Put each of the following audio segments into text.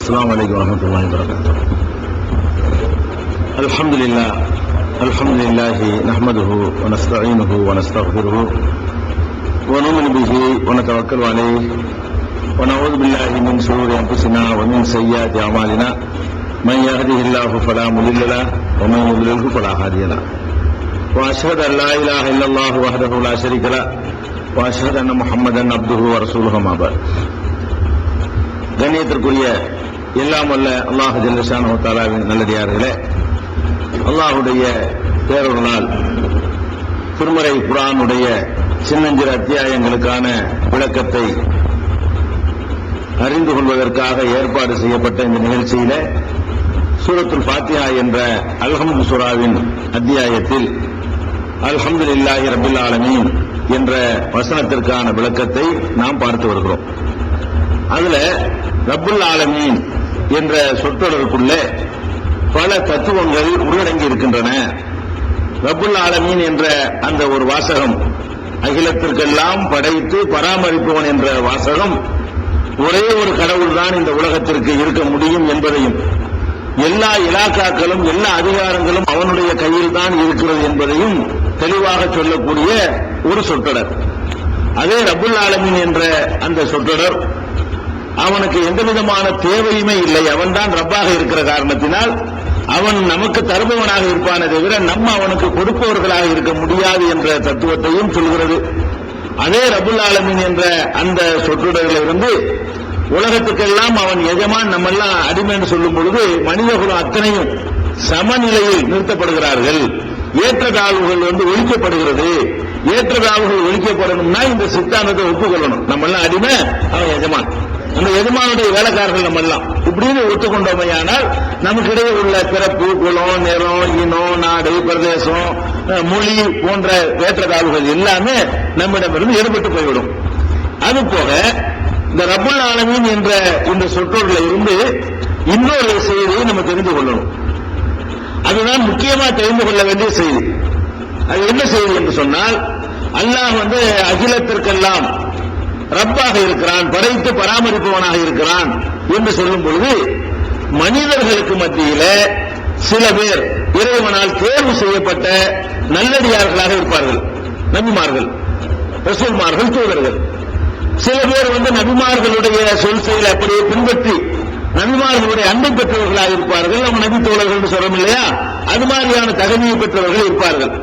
السلام عليكم ورحمة الله وبركاته. الحمد لله نحمده ونستعينه ونستغفره ونؤمن به ونتوكل عليه ونعوذ بالله من شرور أنفسنا ومن سيئات أعمالنا من يهده الله فلا مضل له ومن يضلله فلا هادي له وأشهد أن لا إله إلا الله وحده لا شريك له وأشهد أن محمدا عبده ورسوله ما بعد. கண்ணியத்திற்குரிய எல்லாம் வல்ல அல்லாஹ் ஜல்ல ஷானஹு வ தஆலாவின் நல்லடியார்களே, அல்லாஹ்வுடைய பேரருளால் திருமறை குர்ஆனுடைய சின்னஞ்சிறு அத்தியாயங்களுக்கான விளக்கத்தை அறிந்து கொள்வதற்காக ஏற்பாடு செய்யப்பட்ட இந்த நிகழ்ச்சியில சூரத்துல் ஃபாத்திஹா என்ற அல்ஹம்து சூராவின் அத்தியாயத்தில் அல்ஹம்துலில்லாஹி ரப்பில் ஆலமீன் என்ற வசனத்திற்கான விளக்கத்தை நாம் பார்த்து வருகிறோம். அதுல ரப்புல் ஆலமீன் என்ற சொற்றொடருக்குள்ளே பல தத்துவங்கள் உள்ளடங்கி இருக்கின்றன. ரப்புல் ஆலமீன் என்ற அந்த ஒரு வாசகம், அகிலத்திற்கெல்லாம் படைத்து பராமரிப்பவன் என்ற வாசகம், ஒரே ஒரு கடவுள் தான் இந்த உலகத்திற்கு இருக்க முடியும் என்பதையும், எல்லா இலாக்காக்களும் எல்லா அதிகாரங்களும் அவனுடைய கையில் தான் இருக்கிறது என்பதையும் தெளிவாக சொல்லக்கூடிய ஒரு சொற்றொடர். அதே ரப்புல் ஆலமீன் என்ற அந்த சொற்றொடர் அவனுக்கு எந்த விதமான தேவையுமே இல்லை. அவன் தான் ரப்பாக இருக்கிற காரணத்தினால் அவன் நமக்கு தருபவனாக இருப்பானே தவிர நம்ம அவனுக்கு கொடுப்பவர்களாக இருக்க முடியாது என்ற தத்துவத்தையும் சொல்கிறது. அதே ரப்புல் ஆலமீன் என்ற அந்த சொற்றொடரிலிருந்து உலகத்துக்கெல்லாம் அவன் எஜமான், நம்ம எல்லாம் அடிமை என்று சொல்லும் பொழுது மனிதர்களும் அத்தனையும் சமநிலையில் நிறுத்தப்படுகிறார்கள். ஏற்றத்தாழ்வுகள் ஒழிக்கப்படுகிறது. ஏற்றத்தாழ்வுகள் ஒழிக்கப்படணும்னா இந்த சித்தாந்தத்தை ஒப்புக்கொள்ளணும். நம்ம எல்லாம் அடிமை, அவன் எஜமான், அந்த எஜமானுடைய வேலைக்காரர்கள் நம்ம எல்லாம் இப்படின்னு ஒத்துக்கொண்டோமையானால் நமக்கு இடையே உள்ள பிறப்பு, குலம், நிறம், இனம், நாடு, பிரதேசம், மொழி போன்ற ஏற்றத்தாழ்வுகள் எல்லாமே நம்மிடமிருந்து எடுபட்டு போய்விடும். அது போக இந்த ரப்புல் ஆலமீன் என்ற இந்த சொற்றொடரில் இருந்து இன்னொரு செய்தியை நம்ம தெரிந்து கொள்ளணும். அதுதான் முக்கியமா தெரிந்து கொள்ள வேண்டிய செய்தி. அது என்ன செய்தி என்று சொன்னால், அல்லாஹ் அகிலத்திற்கெல்லாம் ரப்பாக இருக்கிறான், படைத்து பராமரிப்பவனாக இருக்கிறான் என்று சொல்லும் பொழுது மனிதர்களுக்கு மத்தியில சில பேர் இறைவனால் தேர்வு செய்யப்பட்ட நல்லடியார்களாக இருப்பார்கள். நபிமார்கள், ரசூல்மார்கள், தூதர்கள். சில பேர் நபிமார்களுடைய சொல் செயலை அப்படியே பின்பற்றி நபிமார்களுடைய அன்பை பெற்றவர்களாக இருப்பார்கள். நம்ம நபி தோழர்கள் சொல்றோம் இல்லையா, அது மாதிரியான தகுதியை பெற்றவர்கள் இருப்பார்கள்.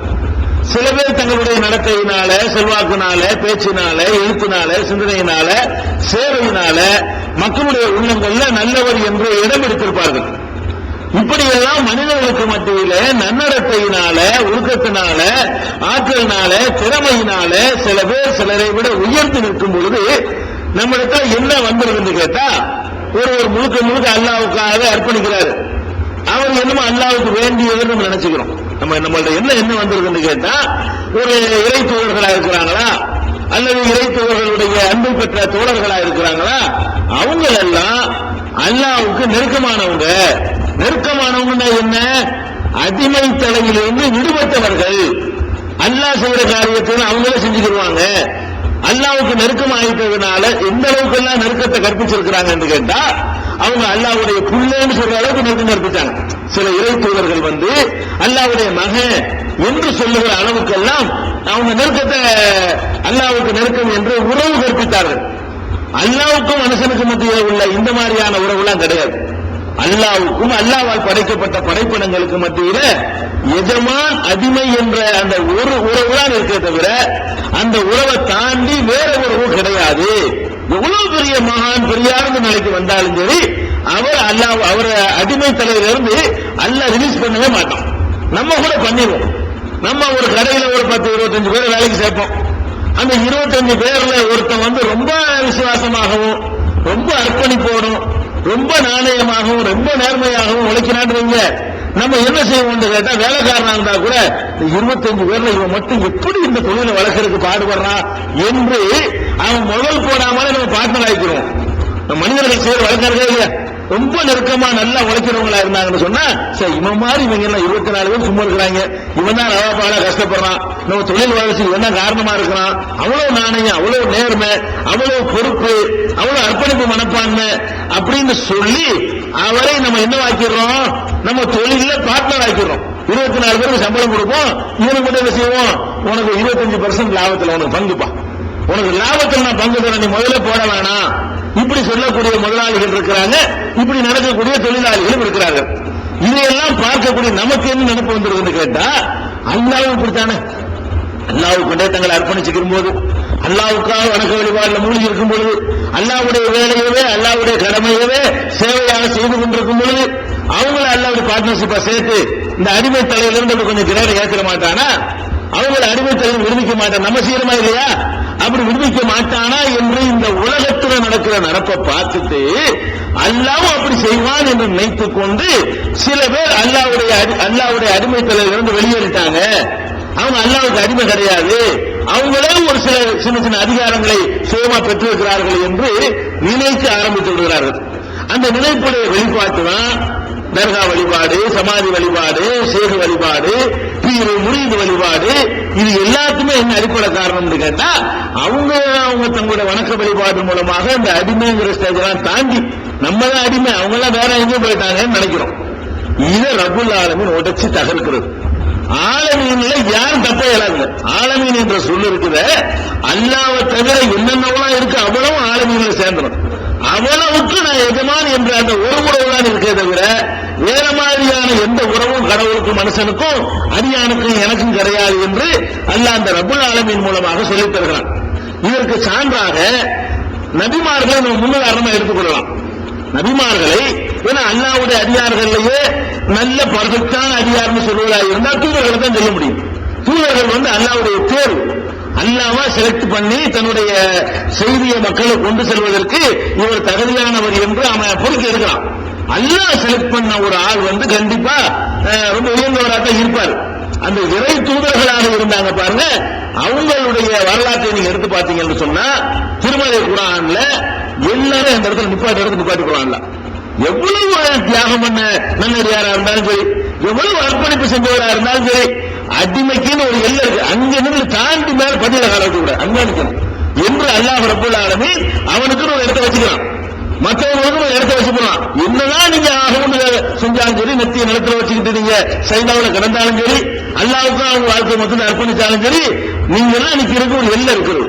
சில பேர் தங்களுடைய நடத்தையினால, செல்வாக்கினால, பேச்சினால, எழுத்தினால, சிந்தனையினால, சேவையினால மக்களுடைய உள்ளங்கள்ல நல்லவர் என்று இடம் எடுத்திருப்பார்கள். இப்படியெல்லாம் மனிதர்களுக்கு மத்தியில நன்னடத்தையினால, ஒழுக்கத்தினால, ஆற்றலினால, திறமையினால சில பேர் சிலரை விட உயர்ந்து நிற்கும் பொழுது நம்மிடத்துல என்ன வந்துருதுன்னு கேட்டா, ஒருவர் முழுக்க முழுக்க அல்லாவுக்காக அர்ப்பணிக்கிறாரு. அவர் என்னமோ அல்லாவுக்கு வேண்டியவர் நம்ம நினைச்சுக்கிறோம். நம்மள்ட்ட என்ன வந்திருக்குன்னு கேட்டா, ஒரு இறை தூதர்களா இருக்கிறாங்களா, அல்லது இறை தூதர்களுடைய அன்பு பெற்ற தோழர்களா இருக்கிறாங்களா, அவங்க எல்லாம் அல்லாவுக்கு நெருக்கமானவங்க. நெருக்கமானவங்கன்னா என்ன? அடிமை தலையிலிருந்து விடுபட்டவர்கள். அல்லாஹ் செய்யற காரியத்தை அவங்களே செஞ்சுக்கிடுவாங்க. அல்லாவுக்கு நெருக்கம் ஆயிட்டதுனால எந்த அளவுக்கு எல்லாம் நெருக்கத்தை கற்பிச்சிருக்கிறாங்க என்று கேட்டா, அவங்க அல்லாவுடைய புள்ளேன்னு சொல்ற அளவுக்கு நெருக்கம் கற்பிச்சாங்க. சில இறை தூதர்கள் அல்லாவுடைய மகன் என்று சொல்லுகிற அளவுக்கெல்லாம் அவங்க நெருக்கத்தை, அல்லாவுக்கு நெருக்கம் என்று உறவு கற்பித்தார்கள். அல்லாவுக்கும் மனுஷனுக்கு மத்தியில் உள்ள இந்த மாதிரியான உறவுலாம் கிடையாது. அல்லாவுக்கும் அல்லாவால் படைக்கப்பட்ட படைப்பினங்களுக்கு மத்தியில எஜமான் அடிமை என்ற அந்த ஒரு உறவு தான் இருக்கே தவிர அந்த உறவை தாண்டி வேற உறவு கிடையாது. எவ்வளவு பெரிய மகான் பெரியார்ந்த நிலைக்கு வந்தாலும் சரி, அவர் அல்லாஹ் அவரை அடிமை தலையிலிருந்து அல்லாஹ் ரிலீஸ் பண்ணவே மாட்டோம். நம்ம கூட பண்ணிடுவோம். நம்ம ஒரு கடையில ஒரு 10-25 பேர் வேலைக்கு சேர்ப்போம். அந்த 25 பேர்ல ஒருத்தன் ரொம்ப விசுவாசமாகவும், ரொம்ப அர்ப்பணிப்போடும், ரொம்ப நாணயமாகவும், ரொம்ப நேர்மையாகவும் உழைக்கிறான்னு நம்ம என்ன செய்வோம் கேட்டா, வேலைக்காரனா இருந்தா கூட 25 பேர்ல இவன் மட்டும் எப்படி இந்த தொழிலை வளர்க்கறதுக்கு பாடுபடுறான் என்று அவன் முதல் போடாமலே நம்ம பார்ட்னர் ஆகிக்கிறோம். மனிதர்கள் செய்யற வளர்க்கறதே இல்லையா, ரொம்ப நெருக்கமா நல்லா உழைக்கிறவங்களா இருந்தாங்கன்னு சொன்னா சரி இவன் மாதிரி இவங்க எல்லாம் 24 பேர் சும்மா இருக்கிறாங்க, இவன் தான் ரவாபால கஷ்டப்படுறான், நம்ம தொழில் வளர்ச்சி இவன் தான் காரணமா இருக்கிறான், அவ்வளவு நாணயம், அவ்வளவு நேர்மை, அவ்வளவு பொறுப்பு, அவ்வளவு அர்ப்பணிப்பு மனப்பான்மை அப்படின்னு சொல்லி அவரை நம்ம என்ன ஆக்கிடுறோம், நம்ம தொழில பார்ட்னர் ஆக்கிடுறோம். 24 பேருக்கு சம்பளம் கொடுப்போம், இவனுக்கு மட்டும் என்ன செய்வோம், உனக்கு 25% லாபத்தில் உனக்கு பங்குப்பா, உனக்கு லாபத்தில் நான் பங்கு தரேன், நீ முதல்ல போட வேணாம், இப்படி சொல்லக்கூடிய முதலாளிகள் இருக்கிறாங்க, இப்படி நடக்கக்கூடிய தொழிலாளிகளும் இருக்கிறார்கள். இதையெல்லாம் பார்க்கக்கூடிய நமக்கு என்ன நினைப்பு வந்துருக்குன்னு கேட்டா, அல்லாஹ்வும் இப்படித்தானே, அல்லாஹ்வுக்கு தங்களை அர்ப்பணிச்சுக்கும் போது, அல்லாஹ்வுக்காக வணக்க வழிபாடுல மூழ்கி இருக்கும் பொழுது, அல்லாஹ்வுடைய வேலையவே அல்லாஹ்வுடைய கடமையவே சேவையாக செய்து கொண்டிருக்கும் பொழுது அவங்கள அல்லாஹ்வுடைய பார்ட்னர்ஷிப்பா சேர்த்து இந்த அடிமை தலையிலிருந்து கொஞ்சம் கிரேட ஏற்ற மாட்டானா, அவங்கள அடிமை தலையில் விடுவிக்க மாட்டான், நம்ம செய்யறமா இல்லையா, அப்படி விடுவிக்க மாட்டானா என்று இந்த உலகத்தில் நடக்கிற நடப்பை பார்த்துட்டு அல்லாஹ் அப்படி செய்வான் என்று நினைத்துக் கொண்டு சில பேர் அல்லாஹ்வுடைய அடிமை தலையிலிருந்து வெளியேறிட்டாங்க, அவங்க அல்லாஹ்வுக்கு அடிமை கிடையாது, அவங்களே ஒரு சில சின்ன சின்ன அதிகாரங்களை சுயமா பெற்றிருக்கிறார்கள் என்று நினைக்க ஆரம்பித்து விடுகிறார்கள். அந்த நினைப்புடைய வெளிப்பாட்டு தான் தர்கா வழிபாடு, சமாதி வழிபாடு, சேகு வழிபாடு, பீரு முரீது வழிபாடு. இது எல்லாத்துமே என்ன அடிப்படை காரணம் கேட்டா, அவங்க தங்களுடைய வணக்க வழிபாடு மூலமாக இந்த அடிமைங்கிற ஸ்டேஜெல்லாம் தாண்டி நம்ம தான் அடிமை, அவங்க எல்லாம் வேற எங்கேயும் போயிட்டாங்கன்னு நினைக்கிறோம். இதை ரப்புல் ஆலமீன் உடைச்சு தகர்க்கிறது. ஆலமீன்ல யாரும் தப்ப இயலாது. ஆலமீன் என்ற சொல்லு இருக்குது, அல்லாஹ்வை தவிர என்னென்னவெல்லாம் இருக்கு அவ்வளவு ஆலமீன்ல சேர்ந்துடும். அவ்வளவுக்கு நான் எஜமான் என்ற அந்த ஒரு உறவு தான் இருக்கே தவிர வேற மாதிரியான எந்த உறவும் கடவுளுக்கும் மனுஷனுக்கும் அடியானுக்கும் எனக்கும் கிடையாது என்று அல்லாஹ் அந்த ரப்புல் ஆலமீன் மூலமாக சொல்லித் தருகிறான். இதற்கு சான்றாக நபிமார்களை நம்ம முன்னுதாரணமா எடுத்துக்கொள்ளலாம். நபிமார்களை ஏன்னா அல்லாஹ்வுடைய அதிகாரிகளிலேயே நல்ல பர்ஃபெக்டான அதிகாரம் சொல்வதாக இருந்தால் தூதர்களை தான் சொல்ல முடியும். தூதர்கள் அல்லாஹ்வுடைய தேர்வு, அல்லாஹ்வா செலக்ட் பண்ணி தன்னுடைய செய்தியை மக்களுக்கு கொண்டு செல்வதற்கு இவர் தகுதியானவர் என்று அவன் பொறுத்து எடுக்கலாம். அல்லாஹ் செலக்ட் பண்ண ஒரு ஆள் கண்டிப்பா ரொம்ப உயர்ந்தவராக இருப்பார். அந்த இறை தூதர்களாக இருந்தாங்க பாருங்க, அவங்களுடைய வரலாற்றை நீங்க எடுத்து பார்த்தீங்கன்னு சொன்னா திருமலை குர்ஆன்ல எல்லாரும் அந்த இடத்துல நிப்பாட்டி குர்ஆன்ல எவ்வளவு தியாகம் பண்ண நல்லடியாரா இருந்தாலும் சரி, எவ்வளவு அர்ப்பணிப்பு செஞ்சவரா இருந்தாலும் சரி, அடிமைக்குன்னு ஒரு எல்லை இருக்கு, அங்க இருந்து தாண்டி மேல பதில காலத்து கூட அங்க இருக்கணும் என்று அல்லாஹ் ரப்பல் ஆலமீன் அவனுக்கு ஒரு இடத்தை வச்சுக்கலாம், மற்றவங்களுக்கு ஒரு இடத்தை வச்சுக்கலாம். என்னதான் நீங்க ஆகணும் செஞ்சாலும் சரி, நெத்திய நிலத்துல வச்சுக்கிட்டு நீங்க சைனாவில் கிடந்தாலும் சரி, அல்லாஹ்வுக்கு அவங்க வாழ்க்கை மொத்தம் அர்ப்பணிச்சாலும் சரி, நீங்க எல்லாம் இன்னைக்கு இருக்க ஒரு எல்லை இருக்கிறது.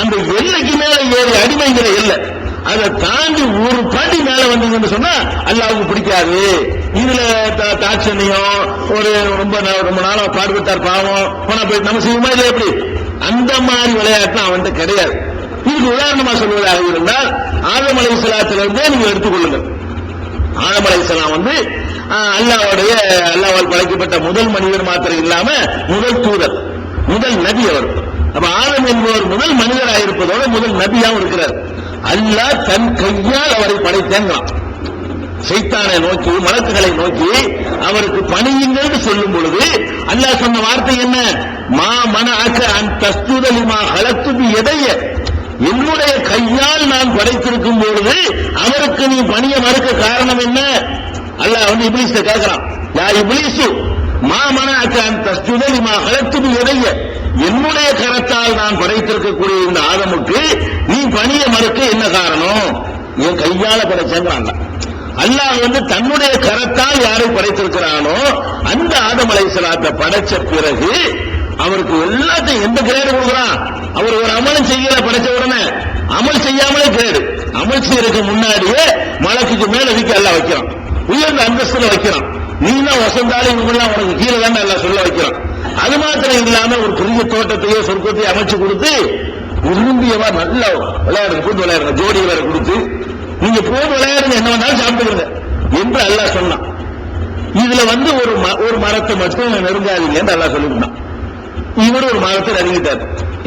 அந்த எல்லைக்கு மேல ஏறி அடிமைங்கிற எல்லை, அதை தாண்டி ஒரு படி மேல வந்தீங்கன்னு சொன்னா அல்லாஹ்வுக்கு பிடிக்காது. இதுல தாட்சணியம் ஒரு ரொம்ப நாளா பாடுபட்டார் பாவம் போனா போய் நம்ம செய்யுமா இல்லை, எப்படி அந்த மாதிரி விளையாட்டு அவன்கிட்ட கிடையாது. இதுக்கு உதாரணமா சொல்வதாக இருந்தால் ஆதம் அலைஹிஸ்ஸலாத்திலிருந்தே நீங்க எடுத்துக்கொள்ளுங்கள். ஆதம் அலைஹிஸ்ஸலாம் அல்லாஹ்வால் படைக்கப்பட்ட முதல் மனிதர் மாத்திரம் இல்லாம முதல் தூதர், முதல் நபி அவர். அப்ப ஆதம் என்பவர் முதல் மனிதராக இருப்பதோட முதல் நபியாவும் இருக்கிறார். அல்லாஹ் தன் கையால் அவரை படைத்தேங்கிறான். சைத்தானை நோக்கி மலக்குகளை நோக்கி அவருக்கு பணியுங்கள் சொல்லும் பொழுது அல்லாஹ் சொன்ன வார்த்தை என்ன? மா மனஅக அன் தஸ்ஜுத லிமா ஹலக்து பி யதைய, என்னுடைய கையால் நான் படைத்திருக்கும் பொழுது அவருக்கு நீ பணிய மறுக்க காரணம் என்ன? அல்லாஹ் இப்லீஸை கேட்கிறான், யா இப்லீசு மா மனஅக அன் தஸ்ஜுத லிமா ஹலக்து பி யதைய, என்னுடைய கரத்தால் நான் படைத்திருக்கக்கூடிய இந்த ஆதமுக்கு நீ பணிய மறுக்க என்ன காரணம்? என் கையால படைச்சாங்க. அல்லாஹ் தன்னுடைய கரத்தால் யாரை படைத்திருக்கிறானோ அந்த ஆதம் அலைஹிஸ்ஸலாத்தை படைச்ச பிறகு அவருக்கு எல்லாத்தையும் எந்த கிரேடு கொடுக்குறான்? அவர் ஒரு அமலும் செய்யல, படைச்ச உடனே அமல் செய்யாமலே கிரேடு. அமல் செய்யறதுக்கு முன்னாடியே மலக்குக்கு மேல அல்லாஹ் வைக்கிறான், உயர்ந்த அந்தஸ்துல வைக்கிறான். நீ தான் வசந்தாலும் இவங்கெல்லாம் உனக்கு கீழே தான் எல்லாம் சொல்ல வைக்கிறான். அது மாத்திரம் இல்லாம ஒரு பெரிய தோட்டத்தையோ சொர்க்கத்தையோ அமைச்சு கொடுத்து விரும்பியவா நல்லா விளையாடுங்க, கூட்டு விளையாடுங்க, ஜோடி வேற கொடுத்து நீங்க போய் விளையாடுங்க, என்ன வேணாலும் சாப்பிட்டுருங்க என்று அல்லாஹ் சொன்னான். இதுல ஒரு மரத்தை மட்டும் நெருங்காதீங்க என்று அல்லாஹ் சொல்லிவிட்டான். இவர் ஒரு மரத்தை நெருங்கிட்டார்.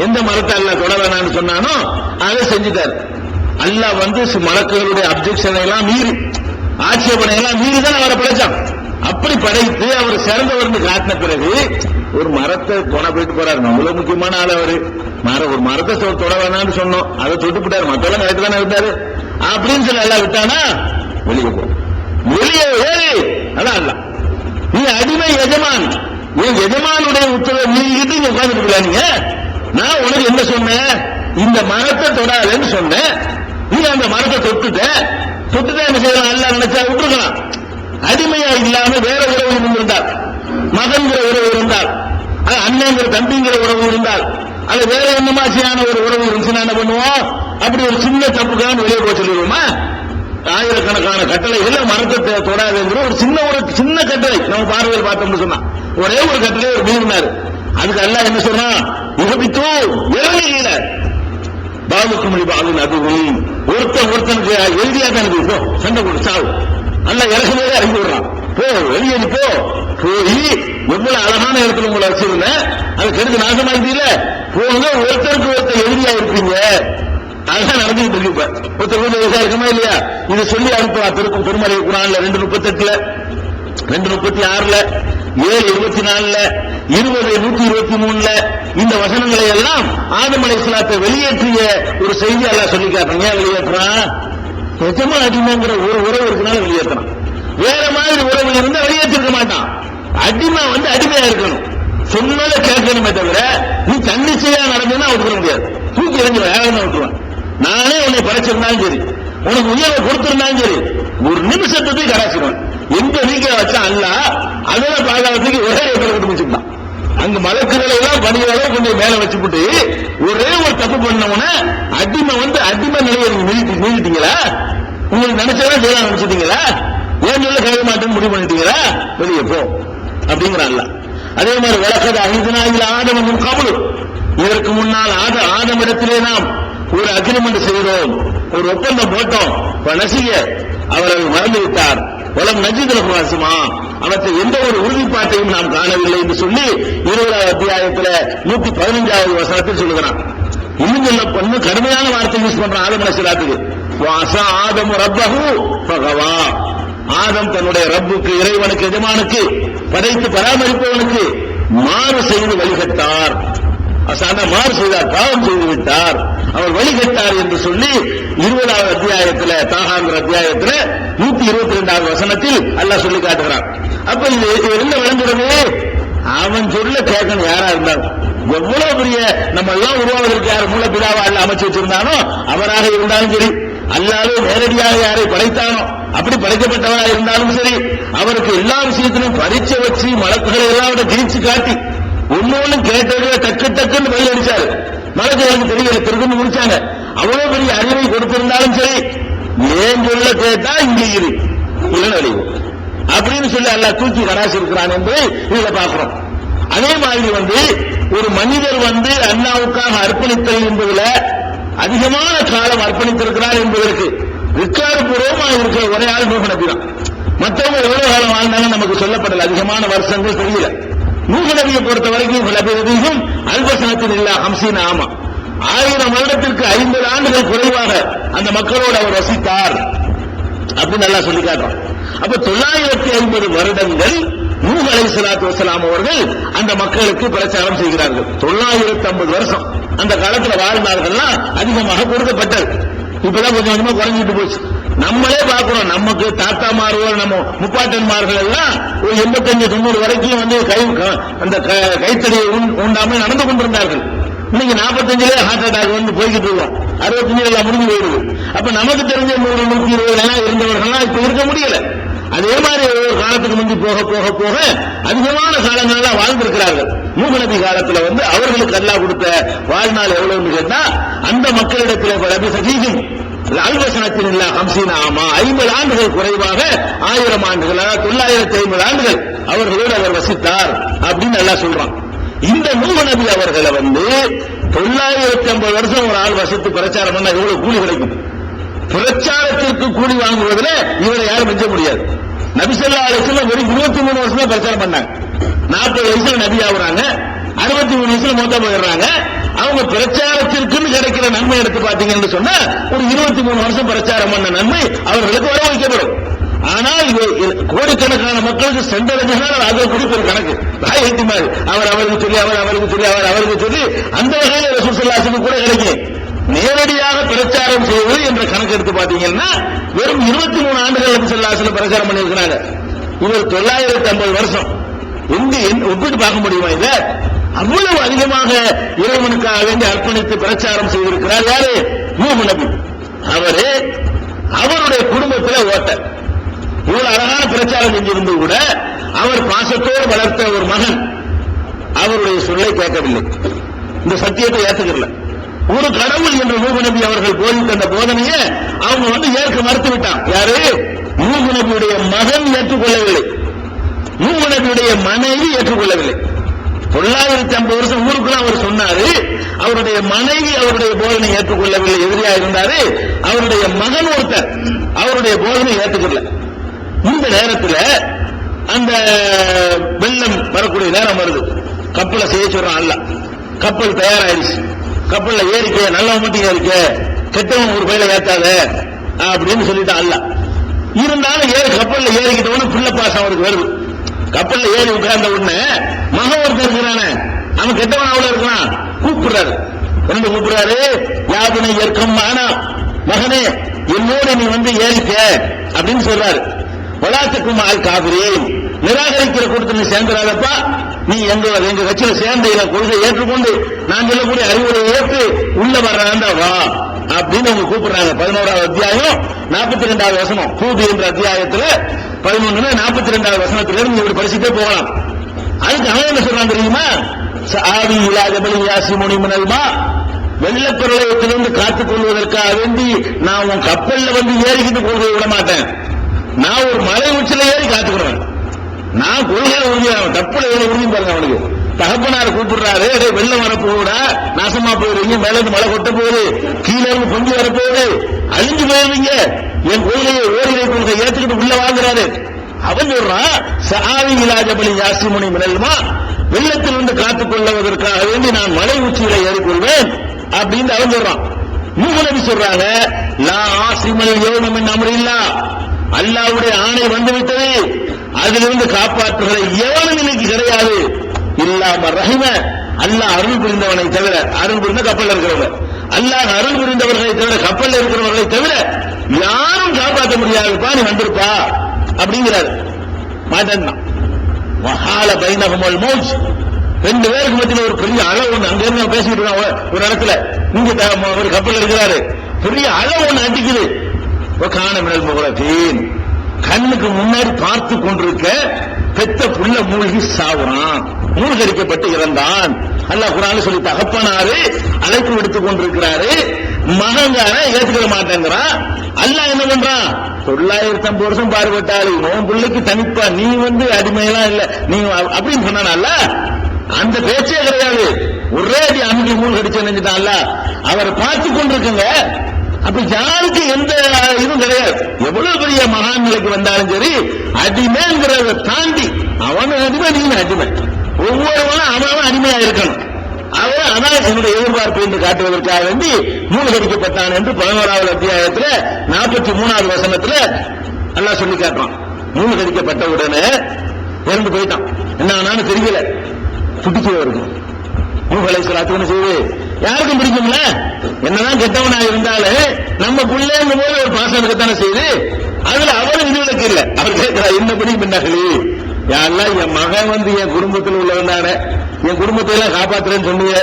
எந்த மரத்தை அல்லாஹ் தொட வேணாம்னு சொன்னானோ அதை செஞ்சுட்டார். அல்லாஹ் மலக்குகளுடைய அப்ஜெக்ஷனை எல்லாம் மீறி, ஆட்சேபனை எல்லாம் மீறி தான் அவரை படைச்சான். அப்படி படைத்து அவர் சிறந்தவர்னு காட்டின பிறகு ஒரு மரத்தை தொட போயிட்டு போறாரு. நம்மள முக்கியமான ஆள் அவரு. ஒரு மரத்தை தொட வேணாம்னு சொன்னோம், அதை தொட்டு போட்டாரு, மத்தெல்லாம் கரெக்ட் தானே விட்டாரு அப்படின்னு சொல்லி எல்லாம் விட்டானா வெளியே போ, வெளியே ஏறு. அதான் அல்ல, நீ அடிமை எஜமான், என் எஜமானுடைய உத்தரவை மீறிட்டு நீங்க உட்கார்ந்துட்டு நீங்க. நான் உனக்கு என்ன சொன்னேன், இந்த மரத்தை தொடாதுன்னு சொன்னேன். நீ அந்த மரத்தை தொட்டுட்டா என்ன செய்யலாம், அல்ல நினைச்சா விட்டுருக்கலாம். அடிமையா இல்லாம வேற உறவு இருந்தால், மகன்கிற உறவு இருந்தால், அண்ணங்கிற தம்பிங்கிற உறவு இருந்தால், அது வேற என்னமாச்சியான ஒரு உறவு இருந்துச்சுன்னா என்ன பண்ணுவோம், அப்படி ஒரு சின்ன தப்புக்கான வெளியே போய் சொல்லிடுவோமா? ஆயிரக்கணக்கான கட்டளைகள் மரத்தை தொடாதுங்கிற ஒரு சின்ன கட்டளை நம்ம பார்வையில் பார்த்தோம்னு சொன்னா, ஒரே ஒரு கட்டளை ஒரு மீறினாரு. அதுக்கு அல்லாஹ் என்ன சொன்னா, இகபித்து இறங்குகிற பாலுக்கு மொழி பாலு அதுவும் ஒருத்தனுக்கு எழுதியா தான் போ சண்டை போட்டு சாவு. அல்லாஹ் இறக்குமே இறங்கி விடுறான், போ வெளியே போ. போய் எவ்வளவு அழகான இடத்துல உங்களை வச்சிருந்தேன், அது கெடுத்து நாசமாக்கில போங்க. ஒருத்தருக்கு ஒருத்தர் எழுதியா இருப்பீங்க. அதுதான் நடந்துட்டு இருக்கு. இப்ப ஒருத்தர் வீட்டு விசாரிக்கமா இல்லையா, இதை சொல்லி அனுப்புறா. பெருமறை குரான்ல 2:38, 2:36, 7:24, 20:123 இந்த வசனங்களை எல்லாம் ஆதம் அலைஹிஸ்ஸலாத்தை வெளியேற்றிய ஒரு செய்தி அல்லாஹ் சொல்லி காட்டுறாங்க. ஏன் வெளியேற்றான்? எஜமான் அடிமைங்கிற ஒரு உறவு இருக்கனால வெளியேற்றான். வேற மாதிரி உறவு இருந்தா வெளியேற்றிருக்க மாட்டான். அடிமை அடிமையா இருக்கணும், சொன்னதை கேட்கணுமே தவிர நீ தன்னிச்சையா நடந்ததுன்னா விட்டுற முடியாது. தூக்கி எறிஞ்சு வேகமா விட்டுருவான். நானே உன்னை படைச்சிருந்தாலும் சரி, உனக்கு உயர்வை கொடுத்திருந்தாலும் சரி, ஒரு நிமிஷத்தை கடாச்சிடுவான். எங்க நீங்க வச்சா அல்ல அதோட பாதுகாத்துக்கு ஒரே இடத்துல கொண்டு வச்சுட்டான். அங்க மலக்குகளை எல்லாம் பணியாள கொஞ்சம் மேல வச்சுக்கிட்டு ஒரே ஒரு தப்பு பண்ணவன அடிமை அடிமை நிலையை நீடிட்டீங்களா? உங்களுக்கு நினைச்சதான் செய்யலாம் நினைச்சிட்டீங்களா? ஏன் சொல்ல கழுத மாட்டேன்னு முடிவு பண்ணிட்டீங்களா? வெளியே போ அப்படிங்கிறான்ல. அதே மாதிரி வழக்கத அகிதனாயில் ஆதமும் கபலு, இதற்கு முன்னால் ஆதம் இடத்திலே நாம் ஒரு அக்ரிமெண்ட் செய்தோம், ஒரு ஒப்பந்தம் போட்டோம். நசிய அவர்கள் மறந்து விட்டார். வளம் நஜிதல் வாசமா, அவற்றை எந்த ஒரு உறுதிப்பாட்டையும் நாம் காணவில்லை என்று சொல்லி 20வது அத்தியாயத்தில் 115வது வசனத்தில் சொல்லுகிறான். இன்னும் சொல்ல பண்ணு கடுமையான வார்த்தை யூஸ் பண்றான் ஆதம் அலைஹிஸ்ஸலாத்துக்கு. வாசா ஆதம் ரப்பஹு ஃபகவா, ஆதம் தன்னுடைய ரப்புக்கு, இறைவனுக்கு, எஜமானுக்கு, படைத்து பராமரிப்பவனுக்கு மாறு செய்து வழிகட்டார். அசான மாறு செய்தார், பாவம் செய்து விட்டார், அவர் வழிகட்டார் என்று சொல்லி 20வது அத்தியாயத்தில் தாகாங்கிற அத்தியாயத்தில் 122வது வசனத்தில் அல்லாஹ் சொல்லி காட்டுகிறார். அப்ப இது என்ன விளங்குறது? அவன் சொல்ல கேட்கணும். யாரா இருந்தாலும், எவ்வளவு பெரிய நம்ம எல்லாம் உருவாவதற்கு யார் மூலப்பிதாவா அல்ல அமைச்சு வச்சிருந்தானோ அவராக இருந்தாலும் சரி, அல்லாது நேரடியாக யாரை படைத்தானோ அப்படி படைக்கப்பட்டவராக இருந்தாலும் சரி, அவருக்கு எல்லா விஷயத்திலும் பரீட்சை வச்சு மலக்குகளை எல்லாம் திரிச்சு காட்டி ஒன்னொன்னு கேட்டது டக்குன்னு பதில் அடிச்சாரு. மலக்குகளுக்கு தெரியல, திரும்ப முடிச்சாங்க. அவ்வளவு பெரிய அறிவை கொடுத்திருந்தாலும் சரி, ஏன் சொல்ல கேட்டா இங்க இரு இல்லைன்னு அப்படின்னு சொல்லி அல்லாஹ் தூக்கி கடாசி இருக்கிறான் என்று இதுல பார்க்கிறோம். அதே மாதிரி ஒரு மனிதர் அல்லாஹ்வுக்காக அர்ப்பணித்தல் என்பதுல அதிகமான காலம் அர்ப்பணித்திருக்கிறார் என்பதற்கு ரெக்கார்டு பூர்வமாக இருக்கிற ஒரே ஆள் நூஹ் நபி தான். மற்றவங்க எவ்வளவு காலம் வாழ்ந்தாங்க நமக்கு சொல்லப்படல, அதிகமான வருஷங்கள் தெரியல. நூஹ் நபியை பொறுத்த வரைக்கும் லபிரதிஹும் அல்பசனத்தின் இல்லா 50 ஆமா, 1000 வருடத்திற்கு 50 ஆண்டுகள் குறைவாக அந்த மக்களோடு அவர் வசித்தார் அப்படின்னு நல்லா சொல்லி காட்டுறோம். அப்ப 950 வருடங்கள் நூஹ் அலைஹிஸ்ஸலாத்து வஸ்ஸலாம் அவர்கள் அந்த மக்களுக்கு பிரச்சாரம் செய்கிறார்கள். 950 வருஷம் அந்த காலத்துல வாழ்நாள்கள்லாம் அதிகமாக கொடுக்கப்பட்டது. இப்பதான் கொஞ்சம் கொஞ்சமா குறைஞ்சிட்டு போச்சு. நம்மளே பார்க்கிறோம், நமக்கு தாத்தாமார்கள், நம்ம முப்பாட்டன்மார்கள் எல்லாம் ஒரு 85-90 வரைக்கும் அந்த கைத்தறியை உண்டாமல் நடந்து கொண்டிருந்தார்கள். இன்னைக்கு 45 ஹார்ட் அட்டாக் போய்கிட்டு இருக்கோம், 65 எல்லாம் முடிஞ்சு போயிடுது. அப்ப நமக்கு தெரிஞ்ச 100-120 எல்லாம் இருந்தவர்கள்லாம் இப்ப இருக்க முடியல. அதே மாதிரி ஒவ்வொரு காலத்துக்கு முந்தி போக போக போக அதிகமான காலங்கள்லாம் வாழ்ந்திருக்கிறார்கள். நூஹ் நபி காலத்துல அவர்களுக்கு அல்லாஹ் கொடுத்த வாழ்நாள் எவ்வளவுன்னு கேட்டா, அந்த மக்களிடத்தில் லபிரதிஹும் அல்பசனத்தின் இல்லா 50 ஆமா, 50 ஆண்டுகள் குறைவாக 1000 ஆண்டுகள், 950 ஆண்டுகள் அவர்களோடு அவர் வசித்தார் அப்படின்னு அல்லாஹ் சொல்றான். இந்த நூஹ் நபி அவர்களை 950 வருஷம் ஒரு ஆள் வசித்து பிரச்சாரம் பண்ண எவ்வளவு கூலி கிடைக்கும்? பிரச்சாரத்திற்கு கூலி வாங்குவதில் இவரை யாரும் மிஞ்ச முடியாது. நபி ஸல்லல்லாஹு அலைஹி வஸல்லம் வெறும் 23 வருஷம் தான் பிரச்சாரம் பண்ணாங்க. 40 வயசுல நபி ஆகுறாங்க, 63 வயசுல மௌத்தா போயிடுறாங்க. அவங்க பிரச்சாரத்திற்குன்னு கிடைக்கிற நன்மை எடுத்து பாத்தீங்கன்னு சொன்னா ஒரு 23 வருஷம் பிரச்சாரம் பண்ண நன்மை அவர்களுக்கு வர வைக்கப்படும். ஆனால் கோடிக்கணக்கான மக்களுக்கு சென்றடைஞ்சால் அதை குறிப்பு ஒரு கணக்கு ராயத்தி மாதிரி அவர் அவருக்கு சொல்லி அவர் அவருக்கு சொல்லி அவர் அவருக்கு சொல்லி அந்த வகையில் ரசூல் ஸல்லல்லாஹு அலைஹி வஸல்லம் கூட கிடைக்கும். நேரடியாக பிரச்சாரம் செய்வது என்ற கணக்கு எடுத்து பாத்தீங்கன்னா வெறும் 23 ஆண்டுகள் நபி ஸல்லல்லாஹு அலைஹி வஸல்லம் பிரச்சாரம் பண்ணியிருக்கிறாங்க. இவர் 950 வருஷம். ஒப்பிட்டு பார்க்க முடியுமா இத? அவ்வளவு அதிகமாக இறைவனுக்காக வேண்டி அர்ப்பணித்து பிரச்சாரம் செய்திருக்கிறார். யாரு? நூஹ் நபி. அவருடைய குடும்பத்தில் ஓட்ட இவ்வளவு அழகான பிரச்சாரம் செஞ்சிருந்து கூட அவர் பாசத்தோடு வளர்த்த ஒரு மகன் அவருடைய சொல்லை கேட்கவில்லை, இந்த சத்தியத்தை ஏற்றுக்கல. ஒரு கடவுள் என்று நூஹ் நபி அவர்கள் போதித்த அந்த போதனையை அவங்க ஏற்க மறுத்து விட்டான். யாரு? நூஹ் நபியுடைய மகன் ஏற்றுக்கொள்ளவில்லை, நூஹ் நபியுடைய மனைவி ஏற்றுக்கொள்ளவில்லை. 950 வருஷம் ஊருக்குள்ள அவர் சொன்னாரு, அவருடைய மனைவி அவருடைய போதனை ஏற்றுக்கொள்ளவில்லை, எதிரியா இருந்தாரு. அவருடைய மகன் ஒருத்தர் அவருடைய போதனை ஏற்றுக்கொள்ள. இந்த நேரத்தில் அந்த வெள்ளம் வரக்கூடிய நேரம் வருது, கப்பலை செய்ய சொல்றான் அல்ல. கப்பல் தயாராயிருச்சு, கப்பல்ல ஏறிக்க, நல்லவன் மட்டும் ஏறிக்க, கெட்டவன் ஒரு பயில ஏத்தாத அப்படின்னு சொல்லிட்டான் அல்ல. இருந்தாலும் கப்பல்ல ஏறிக்கிட்டவனு புள்ள பாசம் அவருக்கு வருது. கப்பல்ல ஏறி உட்கார்ந்த உடனே மகன் ஒருத்தர் இருக்கிறானே, அவன் கெட்டவன் அவ்வளவு இருக்கான், கூப்பிடுறாரு. கூப்பிடுறாரு, யாபனை ஏற்கும் ஆனா மகனே என்னோட நீ ஏறிக்க அப்படின்னு சொல்றாரு. வலாத்துக்கும் ஆள் காபிரேன், நிராகரிக்கிற கூட்டத்தில் நீ சேர்ந்துடாதப்பா, நீ எங்க கட்சியில சேர்ந்த கொள்கை ஏற்றுக்கொண்டு நான் சொல்லக்கூடிய அறிவுரை ஏற்று உள்ள வர்றாண்டா வா அப்படின்னு அவங்க கூப்பிடுறாங்க. 11வது அத்தியாயம் 42வது வசனம், ஹூத் என்ற அத்தியாயத்துல 11 42வது வசனத்திலிருந்து இப்படி படிச்சுட்டே போகலாம். அதுக்கு அவன் என்ன சொல்றான் தெரியுமா? ஆவி இலாஜபலி யாசிமுனி மினல்மா, வெள்ளப்பிரளயத்திலிருந்து காத்துக் கொள்வதற்காக வேண்டி நான் உன் கப்பல்ல ஏறிக்கிட்டு கொள்கையை விட மாட்டேன், நான் ஒரு மலை உச்சில ஏறி காத்துக்கிறேன். நான் கொள்கையில உறுதியாகும், கப்பல ஏறி உறுதி பாருங்க. அவனுக்கு தகப்பனார் கூப்பிடுறாரு, வெள்ளம் வரப்போகுடா, நாசமா போயிருவீங்க, மேல இருந்து மழை கொட்ட போகுது, கீழே இருந்து பொங்கி வரப்போகுது, அழிஞ்சு போயிருவீங்க, என் கொள்கையை ஓரிரை கொள்கை ஏற்றுக்கிட்டு உள்ள வாழ்கிறாரு. அவன் சொல்றான், சாவி இலாஜபலி யாசிமுனி மினல்மா, வெள்ளத்திலிருந்து காத்துக் கொள்வதற்காக வேண்டி நான் மலை உச்சியில ஏறிக்கொள்வேன் அப்படின்னு அவன் சொல்றான். நூஹ் நபி சொல்றாங்க, லா ஆசிமல் யௌம மின் அம்ரில்லாஹ், அல்லாஹ்வுடைய ஆணை வந்துவிட்டது, அதிலிருந்து காப்பாற்றுகிற எவனும் இன்னைக்கு கிடையாது. இல்லாம ரஹிம, அல்லாஹ் அருள் புரிந்தவனை தவிர, அருள் புரிந்த கப்பல் இருக்கிறவங்க, அல்லாஹ் அருள் புரிந்தவர்களை தவிர, கப்பல் இருக்கிறவர்களை தவிர யாரும் காப்பாற்ற முடியாதுப்பா, நீ வந்திருப்பா அப்படிங்கிறாரு. மாட்டான். வஹால பைனஹுமுல் மௌஜ், ரெண்டு பேருக்கு மத்தியில் ஒரு பெரிய அளவு ஒண்ணு, அங்க இருந்து பேசிட்டு இருக்கான் ஒரு இடத்துல, இங்க ஒரு கப்பல் இருக்கிறாரு, பெரிய அளவு ஒண்ணு அடிக்குது. காண மினல் முகரத்தீன், கண்ணுக்கு முன்னாடி பார்த்து கொண்டிருக்க பெத்த புள்ள மூழ்கி சாவுறான், மூழ்கடிக்கப்பட்டு இறந்தான். அல்லாஹ் குர்ஆன்ல சொல்லி தகப்பனாரு அழைப்பு விடுத்துக் கொண்டிருக்கிறாரு, மகங்கார ஏற்றுக்கிற மாட்டேங்கிறான். அல்லாஹ் என்ன பண்றான்? 950 வருஷம் பாடுபட்டாரு, உன் பிள்ளைக்கு தனிப்பா நீ அடிமையெல்லாம் இல்ல நீ அப்படின்னு சொன்னான்ல, அந்த பேச்சே கிடையாது. ஒரே அடி அமுகி மூழ்கடிச்சு நினைச்சிட்டான்ல, அவர் பார்த்து கொண்டிருக்குங்க. அப்ப யாருக்கு எந்த இதுவும் கிடையாது. எவ்வளவு பெரிய மகான் நிலைக்கு வந்தாலும் சரி, அடிமைங்கிறத தாண்டி அவன் அடிமை, நீங்க அடிமை, ஒவ்வொருவனும் அவன் அடிமையா இருக்கணும். அவன் அதான் என்னுடைய எதிர்பார்ப்பு என்று காட்டுவதற்காக வேண்டி மூழ்கடிக்கப்பட்டான் என்று 11வது அத்தியாயத்தில் 43வது வசனத்துல அல்லாஹ் சொல்லி காட்டுறான். மூழ்கடிக்கப்பட்ட உடனே இறந்து போயிட்டான். என்ன தெரியல, துடிச்சு வருது. நூஹ் அலைஹிஸ்ஸலாத்து என்ன செய்யுது? யாருக்கும் பிடிக்கும்ல, என்னதான் கெட்டவனா இருந்தாலும் நம்ம பிள்ளைங்கும் போது ஒரு பாசம் இருக்கத்தானே செய்யுது. அதுல அவரும் விதிவிலக்கு இல்லை. அவர் கேட்கிறார், என்னபடி பின்னகலி, யாரெல்லாம் என் மகன் என் குடும்பத்தில் உள்ளவன் தானே, என் குடும்பத்தை எல்லாம் காப்பாத்துறேன்னு சொன்னீங்க,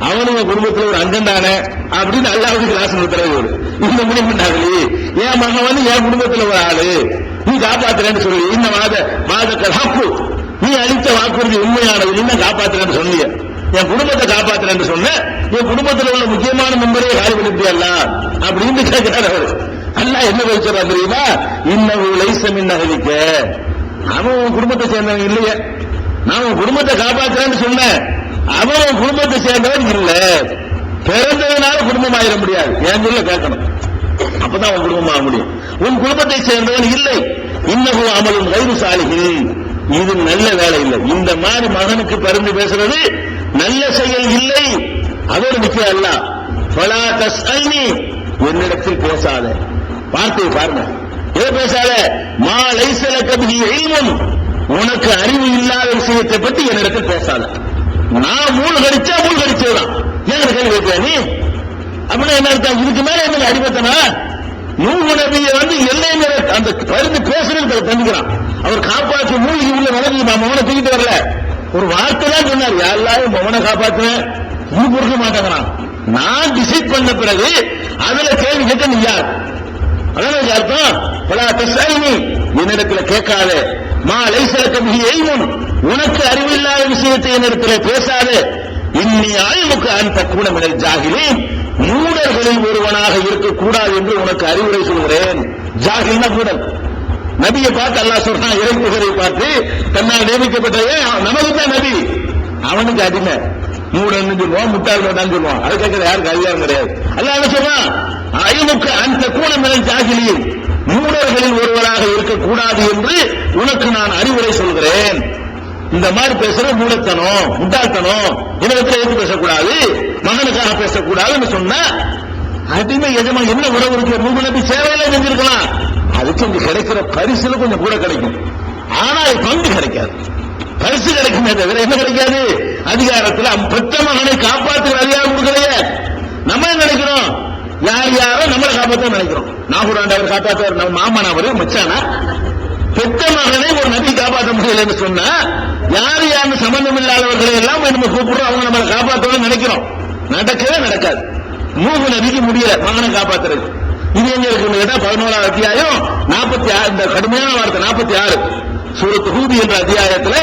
அவனும் என் குடும்பத்தில் ஒரு அங்கம் தானே அப்படின்னு அல்லாஹ்வுக்கு கிளாஸ் உத்தரவு. இந்த முடி பின்னாகலி, என் மகன் என் குடும்பத்தில் ஒரு ஆளு, நீ காப்பாத்துறேன்னு சொல்லி, இந்த வாதக்கள் ஹப்பு, நீ அளித்த வாக்குறுதி உண்மையானது, நீ காப்பாத்துறேன்னு சொன்னீங்க, என் குடும்பத்தை காப்பாத்துறேன்னு சொன்ன, என் குடும்பத்தில் உள்ள முக்கியமான மெம்பரே காலி பண்ணிட்டியல்ல அப்படின்னு கேட்கிறார். அவர் அல்லாஹ் என்ன பேசுறான் தெரியுமா? இன்னஹு லைஸ மின் அஹ்லிக, அவன் உன் குடும்பத்தை சேர்ந்தவன் இல்லையே, நான் உன் குடும்பத்தை காப்பாத்துறேன்னு சொன்னேன், அவன் உன் குடும்பத்தை சேர்ந்தவன் இல்ல, பிறந்ததுனால குடும்பம் ஆயிட முடியாது, என் சொல்ல கேட்கணும், அப்பதான் உன் குடும்பம் ஆக முடியும். உன் குடும்பத்தை சேர்ந்தவன் இல்லை. இன்னஹு அமலும் கைரு சாலிஹின், இது நல்ல வேலை இல்லை. இந்த மாதிரி மகனுக்கு பரிந்து பேசுறது நல்ல செயல் இல்லை. அதோடு முக்கியம் அல்ல, ஃபலா தஸ்அல்னி, என்னிடத்தில் பேசாத. வார்த்தையை பாருங்க, ஏதோ பேசாத. மா லைஸ லக பிஹி இல்முன், உனக்கு அறிவு இல்லாத விஷயத்தை பற்றி என்னிடத்தில் பேசாத. நான் மூழ்கடிச்சதுதான் ஏன் கேள்வி கேட்கிற நீ? அப்படின்னா என்ன அர்த்தம்? இதுக்கு மேல என்ன அடிபட்டனா? நூஹ் நபியை எல்லை மீற அந்த பருந்து பேசுறது தந்துக்கிறான். அவர் காப்பாற்ற மூழ்கி உள்ள வளர்ந்து நான் மகனை தூக்கிட்டு வரல, ஒரு வார்த்தை தான் சொன்னார், யாரெல்லாம் மகனை காப்பாற்றுவேன் இன்னும் பொறுக்க மாட்டேங்கிறான். நான் டிசைட் பண்ண பிறகு அதுல கேள்வி கேட்க நீ யார்? அதான் அர்த்தம். பலா தஸ்அல்னி, என்னிடத்துல கேட்காத, மா லைஸ லக பிஹி இல்முன், உனக்கு அறிவில்லாத விஷயத்தை என்னிடத்துல பேசாதே. இன்னி அல்முக அன் தக்கூன மினல் ஜாஹிலீன், மூடர்களில் ஒருவனாக இருக்கக்கூடாது என்று உனக்கு அறிவுரை சொல்கிறேன். ஜாஹில்னா மூடர். நபியை பார்த்து அல்லாஹ் சொல்றான், இறைமுகரை பார்த்து தன்னால் நியமிக்கப்பட்ட நமக்கு தான் நபி, அவனுக்கு அடிமை. மூடன்னு சொல்லுவான், முட்டாள் வேண்டான்னு சொல்லுவான். அது கேட்கிற யாருக்கு அதிகாரம் கிடையாது. அல்லாஹ் என்ன சொல்றான்? அல்முக அன் தக்கூன மினல் ஜாஹிலீன், மூடர்களில் ஒருவராக இருக்கக்கூடாது என்று உனக்கு நான் அறிவுரை சொல்கிறேன். இந்த மாதிரி பேசுற மூடத்தனம், முட்டாள்தனம், இடத்துல எதுக்கு பேசக்கூடாது, மகனுக்காக பேசக்கூடாதுன்னு சொன்னா அடிமை எஜமா என்ன உறவு இருக்கு? நூஹ் நபி சேவையில செஞ்சிருக்கலாம், அதுக்கு இங்க கிடைக்கிற பரிசுல கொஞ்சம் கூட கிடைக்கும், ஆனால் பங்கு கிடைக்காது. பரிசு கிடைக்குமே தவிர என்ன கிடைக்காது? அதிகாரத்தில் பெற்ற மகனை காப்பாற்றுகிற அதிகாரம் கொடுக்கலையே. நம்ம என்ன நினைக்கிறோம்? யார் யாரோ நம்மளை காப்பாற்ற நினைக்கிறோம். நாகூராண்டவர் காப்பாற்ற நம்ம மாமன் அவரு மச்சானா, பெற்ற மகனை ஒரு நபி காப்பாற்ற முடியலன்னு சொன்னா யார் யாரு சம்பந்தம் இல்லாதவர்களை எல்லாம் நம்ம கூப்பிடுறோம், அவங்க நம்மளை காப்பாற்றணும்னு நினைக்கிறோம். நடக்கவே நடக்காது. நூஹ் நபிக்கு முடியல மகனை காப்பாத்துறது. இது எங்க இருக்குன்னு கேட்டா 11ஆம் அத்தியாயம் 46, இந்த கடுமையான வார்த்தை 46 சூரத் ஹூத் என்ற அத்தியாயத்துல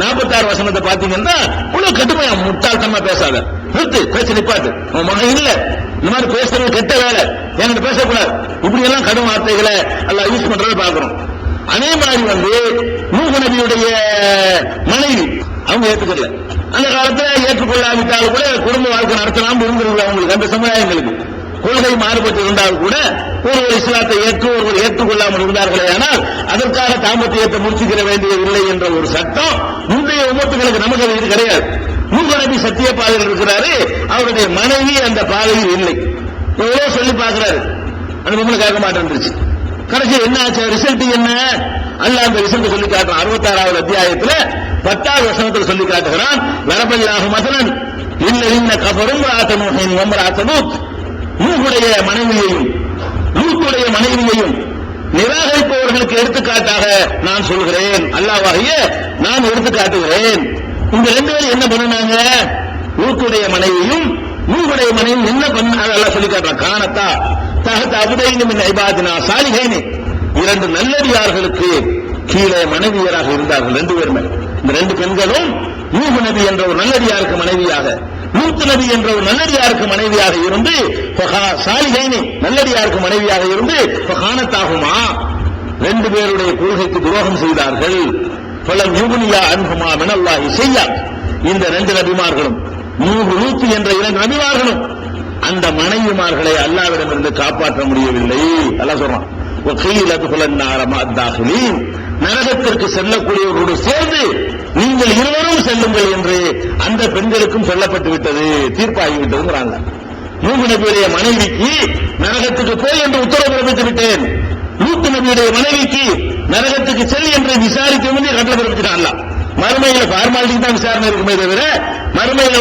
46 வசனத்தை பாத்தீங்கன்னா இவ்வளவு கடுமையா முட்டாள்தனமா பேசாத, நிறுத்து, பேச்சு நிப்பாட்டு, உன் மகன் இல்ல, இந்த மாதிரி பேசுறது கெட்ட வேலை, என்கிட்ட பேசக்கூடாது, இப்படி எல்லாம் கடும் வார்த்தைகளை எல்லாம் யூஸ் பண்றதை பாக்குறோம். அதே மாதிரி நூஹ் நபியுடைய மனைவி அவங்க ஏற்றுக்கல. அந்த காலத்துல ஏற்றுக்கொள்ளாவிட்டால் கூட குடும்ப வாழ்க்கை நடத்தலாம் இருந்திருக்கு அவங்களுக்கு. அந்த சமுதாயங்களுக்கு கொள்கை மாறுபட்டு இருந்தால் கூட ஒருவர் இஸ்லாத்தை ஏற்று ஒருவர் ஏற்றுக்கொள்ளாமல் இருந்தார்களே, ஆனால் அதற்காக தாம்பத்தியத்தை முடிச்சுக்கிற வேண்டியதில்லை என்ற ஒரு சட்டம் முந்தைய உம்மத்துகளுக்கு நமக்கு இது கிடையாது. நூஹ் நபி சத்திய பாதையில் இருக்கிறாரு, அவருடைய மனைவி அந்த பாதையில் இல்லை. எவ்வளவு சொல்லி பார்க்கிறாரு, அந்த பொம்பளை கேட்க மாட்டேன்ருச்சு. கடைசி என்ன ஆச்சு? ரிசல்ட் என்ன? அல்லாஹ் அந்த ரிசல்ட் சொல்லி காட்டுறான். 66வது அத்தியாயத்துல 10வது வசனத்தில் சொல்லி காட்டுகிறான். வரபல்லாஹு மஸலன் இல்ல கஃபரும் ராத்தனூஹின் வம்ராத்தனூத், நூஹுடைய மனைவியையும் லூத்துடைய மனைவியையும் நிராகரிப்பவர்களுக்கு எடுத்துக்காட்டாக நான் சொல்கிறேன், அல்லாஹ்வாகிய நான் எடுத்து காட்டுகிறேன். இந்த ரெண்டு பேரும் என்ன பண்ணாங்க? லூத்துடைய மனைவியும் நூஹுடைய மனைவியும் என்ன பண்ணாங்க? அல்லாஹ் சொல்லி காட்டுறான். கானத்தா தஹத அபுதைனி மின் இபாதினா சாலிஹைனி, இரண்டு நல்லடியார்களுக்கு கீழே மனைவியராக இருந்தார்கள். ரெண்டு பேருமே, இந்த ரெண்டு பெண்களும் நூஹ் நபி என்ற ஒரு நல்லடியாருக்கு மனைவியாக, லூத் நபி என்ற ஒரு நல்லடியாருக்கு மனைவியாக இருந்து, சாலிஹைனி நல்லடியாருக்கு மனைவியாக இருந்து கானத்தாகுமா, ரெண்டு பேருடைய கொள்கைக்கு துரோகம் செய்தார்கள். பலம் யுக்னியா அன்ஹுமா மினல்லாஹி ஷையா, இந்த ரெண்டு நபிமார்களும் நூஹ் லூத் என்ற இரண்டு நபிமார்களும் அந்த மனைவிமார்களை அல்லாஹ்விடமிருந்து காப்பாற்ற முடியவில்லை. அல்லாஹ் சொல்றான், நரகத்திற்கு செல்லக்கூடியவர்களோடு சேர்ந்து நீங்கள் இருவரும் செல்லுங்கள் என்று அந்த பெண்களுக்கும் சொல்லப்பட்டு விட்டது, தீர்ப்பாகிவிட்டதுங்கிறாங்க. நூஹ் நபியுடைய மனைவிக்கு நரகத்துக்கு போய் என்று உத்தரவு பிறப்பித்து விட்டேன், லூத் நபியுடைய மனைவிக்கு நரகத்துக்கு செல் என்று விசாரிக்க வேண்டிய கட்டளை பிறப்பிச்சுட்டான். மறுமையில ஃபார்மாலிட்டி தான் விசாரணை இருக்குமே தவிர மறுமையில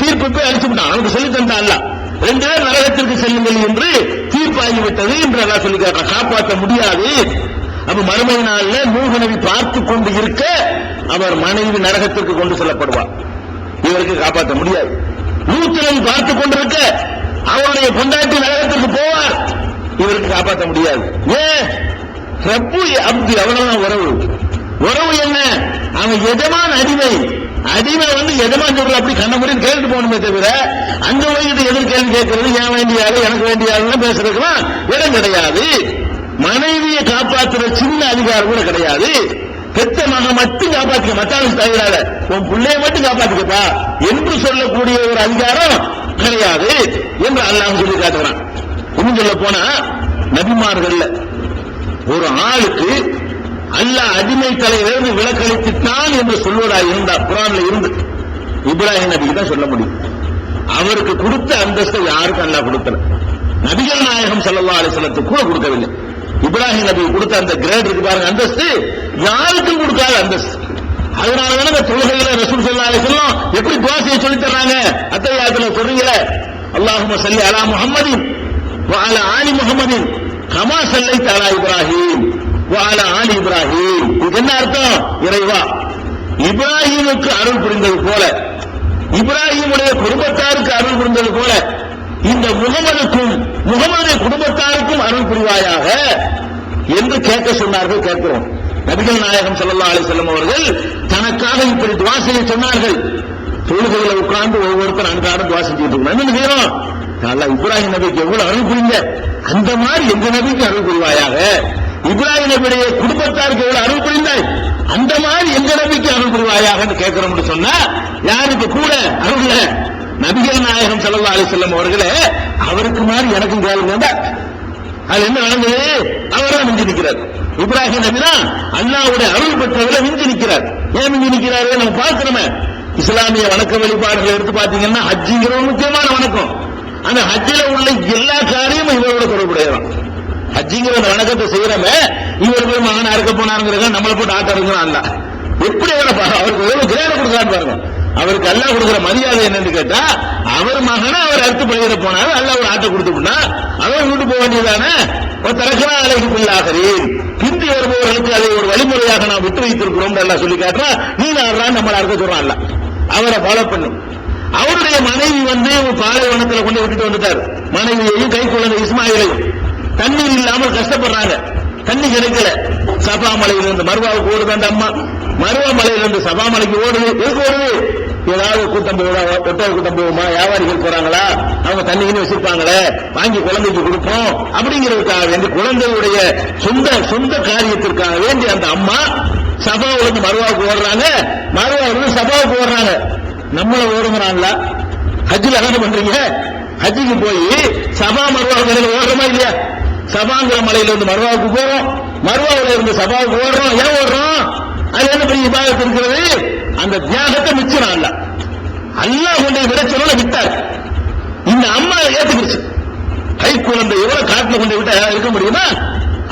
தீர்ப்பு போய் அழிச்சுட்டான், அவனுக்கு சொல்லி தந்தான். ரெண்டு பேர் நரகத்திற்கு செல்லுங்கள் என்று தீர்ப்பாகிவிட்டது என்று எல்லாம் சொல்லி காப்பாற்ற முடியாது. அப்ப மறுமை நாள்ல நூஹ் நபி பார்த்து கொண்டு இருக்க அவர் மனைவி நரகத்திற்கு கொண்டு செல்லப்படுவார், இவருக்கு காப்பாற்ற முடியாது. லூத் நபி பார்த்து கொண்டிருக்க அவருடைய பொண்டாட்டி நரகத்திற்கு போவார், இவருக்கு காப்பாற்ற முடியாது. ஏன்? ரப்பு அப்து, அவ்வளவுதான் உறவு. உறவு என்ன? அவன் எஜமான அடிமை, அடிமை எஜமான் சொல்ற அப்படி கண்ண முடியும் கேட்டு போகணுமே தவிர அங்க போயிட்டு எதிர் கேள்வி கேட்கறது, ஏன் வேண்டியாரு எனக்கு வேண்டியாருன்னு பேசுறதுக்குலாம் இடம் கிடையாது. மனைவியை காப்பாற்றுற சின்ன அதிகாரம் கூட கிடையாது. பெத்த மகன் மட்டும் காப்பாற்றிக்க, மத்தாலும் தவிராத உன் பிள்ளைய மட்டும் காப்பாற்றிக்கப்பா என்று சொல்லக்கூடிய ஒரு அதிகாரம் கிடையாது என்று அல்லாஹ் சொல்லி காட்டுகிறான். இன்னும் சொல்ல போனா நபிமார்கள் ஒரு ஆளுக்கு அல்லாஹ் அடிமை தலையிலிருந்து விலக்களித்துத்தான் என்று சொல்வதாக இருந்தார். குர்ஆன்ல இருந்து இப்ராஹிம் நபிக்கு தான் சொல்ல முடியும். அவருக்கு கொடுத்த அந்தஸ்தை யாருக்கும் அல்லாஹ் கொடுக்கல. நபிகள் நாயகம் ஸல்லல்லாஹு அலைஹி வஸல்லத்துக்கு கூட கொடுக்கவில்லை. இப்ராஹிம் நபி கொடுத்த அந்த கிரேட் இருக்கு பாருங்க, அந்தஸ்து யாருக்கும் கொடுக்காத அந்தஸ்து. அதனாலதான் தொழுகையில ரசூல் ஸல்லல்லாஹு அலைஹி வஸல்லம் எப்படி துஆ செய்ய சொல்லி தர்றாங்க, அத்தஹியாத்துல சொல்றீங்களே அல்லாஹும்ம ஸல்லி அலா முஹம்மதின் வ அலா ஆலி முஹம்மதின் கமா ஸல்லைத அலா இப்ராஹீம் வ அலா ஆலி இப்ராஹீம். இது என்ன அர்த்தம்? இறைவா, இப்ராஹீமுக்கு அருள் புரிந்தது போல, இப்ராஹீமுடைய குடும்பத்தாருக்கு அருள் புரிந்தது போல இந்த முகமதுக்கும் முகமதுடைய குடும்பத்தாருக்கும் அருள் புரிவாயாக என்று கேட்க சொன்னார்கள். கேட்கிறோம். நபிகள் நாயகம் ஸல்லல்லாஹு அலைஹி வஸல்லம் அவர்கள் தனக்காக இப்படி துஆ செய்ய சொன்னார்கள். தொழுகையில உட்கார்ந்து ஒவ்வொருத்தர் அன்றாடம் துஆ செஞ்சுட்டு இருக்கணும். என்ன செய்யறோம்? அல்லாஹ் இப்ராஹிம் நபிக்கு எவ்வளவு அருள் புரிந்த அந்த மாதிரி எங்க நபிக்கு அருள் புரிவாயாக. இப்ராஹிம் நபியுடைய குடும்பத்தாருக்கு எவ்வளவு அருள் புரிந்தாய் அந்த மாதிரி எங்க நபிக்கு அருள் புரிவாயாக கேட்கிறோம்னு சொன்னா யாருக்கு கூட அருள்? நபிகள் நாயகம் ஸல்லல்லாஹு அலைஹி வஸல்லம் அவர்களே அவருக்கு மாதிரி எனக்கும் கேளுங்க. அது என்ன நடந்தது? அவர் தான் மிஞ்சி நிற்கிறார். இப்ராஹிம் நபி தான் அல்லாஹ்வுடைய அருள் பெற்றவரை மிஞ்சி நிற்கிறார். ஏன் மிஞ்சி நிற்கிறாரு? நம்ம பார்க்கிறோமே, இஸ்லாமிய வணக்க வழிபாடுகளை எடுத்து பார்த்தீங்கன்னா ஹஜ்ஜிங்கிற ஒரு முக்கியமான வணக்கம். அந்த ஹஜ்ஜில உள்ள எல்லா காரியமும் இவரோட தொடர்புடையதான். ஹஜ்ஜிங்கிற அந்த வணக்கத்தை செய்யறமே இவர் போய் மகன் அறுக்க போனாருங்கிறத நம்மளை போட்டு ஆட்ட இருக்கிறான். அல்ல எப்படி அவருக்கு எவ்வளவு கிரேடம் கொடுக்கலான்னு பாருங்க. அவருக்கு அல்லாஹ் கொடுக்கிற மரியாதை என்னன்னு கேட்டா, அவர் மகனை அவர் அறுத்து பழியிட போனாரு, அல்லாஹ் ஒரு ஆட்டை கொடுத்துட்டா அவர் வீட்டு போக வேண்டியதானே. தரக்கனா அலைக்கு பிள்ளாகிறேன் பிந்தி வருபவர்களுக்கு அதை ஒரு வழிமுறையாக நாம் விட்டு வைத்திருக்கிறோம் எல்லாம் சொல்லி காட்டுறா. நீ நான் நம்மளை அறுக்க சொல்றான். அவரை ஃபாலோ பண்ணு. அவருடைய மனைவி பாலைவனத்தில் கொண்டு விட்டுட்டு வந்துட்டார். மனைவியையும் கை குழந்தை இஸ்மாயிலையும் தண்ணீர் இல்லாமல் கஷ்டப்படுறாங்க. தண்ணி கிடைக்கல. சபா மலையிலிருந்து மருவாவுக்கு ஓடுது அந்த அம்மா. மருவா மலையிலிருந்து சபா மலைக்கு ஓடுது. எதுக்கு ஓடுது? ஏதாவது கூட்டம் போகுதா? ஒட்டக கூட்டம் போகுமா? வியாபாரிகள் போறாங்களா? அவங்க தண்ணின்னு வச்சிருப்பாங்களே, வாங்கி குழந்தைக்கு கொடுப்போம் அப்படிங்கிறதுக்காக வேண்டி, குழந்தையுடைய சொந்த காரியத்திற்காக வேண்டி அந்த அம்மா சபாவிலிருந்து மருவாவுக்கு ஓடுறாங்க. மருவாவிலிருந்து சபாவுக்கு ஓடுறாங்க. நம்மள ஓடுங்கிறான்ல. ஹஜ்ஜில் என்ன பண்றீங்க? ஹஜ்ஜிக்கு போய் சபா மருவா மலையில ஓடுறோமா இல்லையா? சபாங்கிற மலையில இருந்து மருவாவுக்கு போறோம், மருவாவில இருந்து சபாவுக்கு ஓடுறோம். ஏன் ஓடுறோம்? அது என்ன பெரிய இபாதத் இருக்கிறது? அந்த தியாகத்தை மிச்சம் அல்லாஹ் கொண்டை விளைச்சலோட விட்டார். இந்த அம்மா ஏத்துக்கிடுச்சு. கை குழந்தை எவ்வளவு காட்டுல கொண்டு விட்டா இருக்க முடியுமா?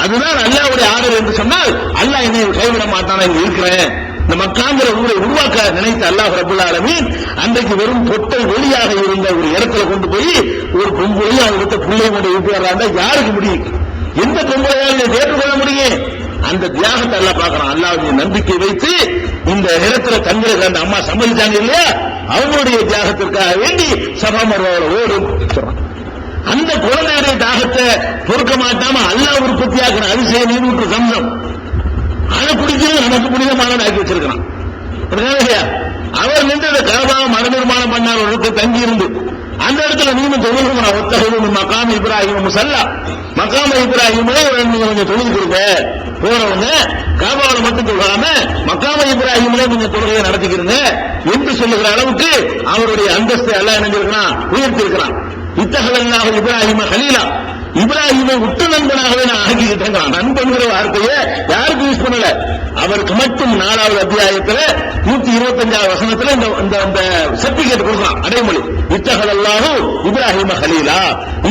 அதுதான் அல்லாஹ்வுடைய ஆர்டர் என்று சொன்னால், அல்லாஹ் என்னை கைவிட மாட்டானா, இங்க இருக்கிறேன். இந்த மக்காங்கிற ஊரை உருவாக்க நினைத்த அல்லாஹ் ரப்பல் ஆலமீன் அன்றைக்கு வெறும் பொட்டல் வெளியாக இருந்த ஒரு இடத்துல கொண்டு போய் ஒரு பொம்பளையும் அவர்கிட்ட பிள்ளை கொண்டு விட்டு வர்றாங்க. யாருக்கு முடியும்? எந்த பொம்பளையால் ஏற்றுக்கொள்ள முடியும்? அந்த தியாகத்தை அல்லாஹ் பார்க்கறான். அல்லாஹ்வுடைய நம்பிக்கை வைத்து இந்த இடத்துல தங்களுக்கு அந்த அம்மா சம்மதிச்சாங்க இல்லையா? அவங்களுடைய தியாகத்திற்காக வேண்டி சபா மருவாவோட ஓடும் சொல்றான். அந்த குழந்தையுடைய தாகத்தை பொறுக்க மாட்டாம அல்லாஹ் உற்பத்தியாக்குற அதிசய நீரூற்று சம்சம் அதை குடிக்கிறது நமக்கு புனிதமான ஆக்கி வச்சிருக்கிறான். அவர் நின்று கஅபாவை மறு நிர்மாணம் பண்ணார். ஒரு தங்கி இருந்து அந்த இடத்துல நீங்க தொழுகிற ஒத்தகை மகாம் இப்ராஹிம் முஸல்லா, மகாம் இப்ராஹிமே நீங்க கொஞ்சம் தொழுது கொடுங்க. போறவங்க கஅபாவை மட்டும் தொழாம மகாம் இப்ராஹிம்ல நீங்க தொழுகையை நடத்திக்கிறீங்க என்று சொல்லுகிற அளவுக்கு அவருடைய அந்தஸ்தை அல்லாஹ் நினைஞ்சிருக்கிறான், உயர்த்தி இருக்கிறான். இத்தகவல்லாஹு இப்ராஹிம கலீலா, இப்ராஹிமை உற்ற நண்பனாகவே நான் ஆக்கிக்கிட்டேன். நண்பன்கிற வார்த்தையை யாருக்கு யூஸ் பண்ணல? அவருக்கு மட்டும் 4வது அத்தியாயத்தில் 125வது வசனத்தில் இந்த சர்டிபிகேட் கொடுக்கலாம், அடைமொழி. இத்தகவல்லாஹு இப்ராஹிம கலீலா,